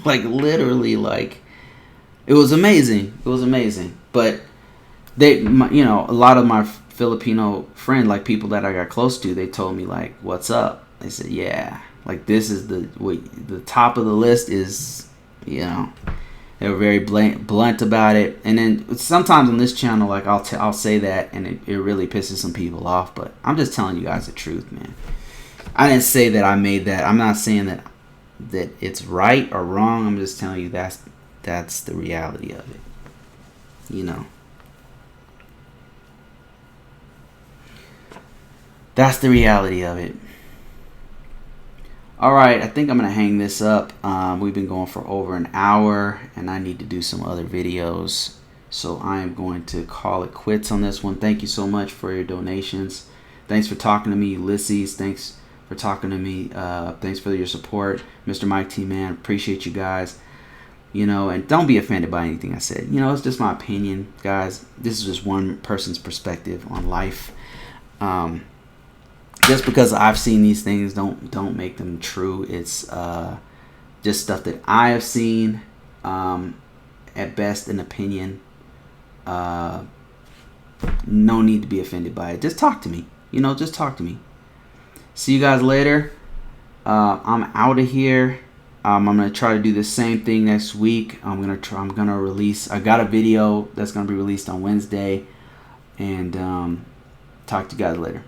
like literally, like it was amazing. It was amazing. But a lot of my Filipino friends, like people that I got close to, they told me like, "What's up?" They said, "Yeah, like this is the top of the list is, you know." They were very blunt about it, and then sometimes on this channel, like I'll say that, and it really pisses some people off. But I'm just telling you guys the truth, man. I didn't say that I made that. I'm not saying that it's right or wrong. I'm just telling you that's the reality of it. You know, that's the reality of it. All right, I think I'm going to hang this up. We've been going for over an hour, and I need to do some other videos. So I am going to call it quits on this one. Thank you so much for your donations. Thanks for talking to me, Ulysses. Thanks for talking to me. Thanks for your support, Mr. Mike T. Man. Appreciate you guys. And don't be offended by anything I said. It's just my opinion, guys. This is just one person's perspective on life. Just because I've seen these things don't make them true. It's just stuff that I have seen. At best, an opinion. No need to be offended by it. Just talk to me. Just talk to me. See you guys later. I'm out of here. I'm gonna try to do the same thing next week. I'm gonna release. I got a video that's gonna be released on Wednesday, and talk to you guys later.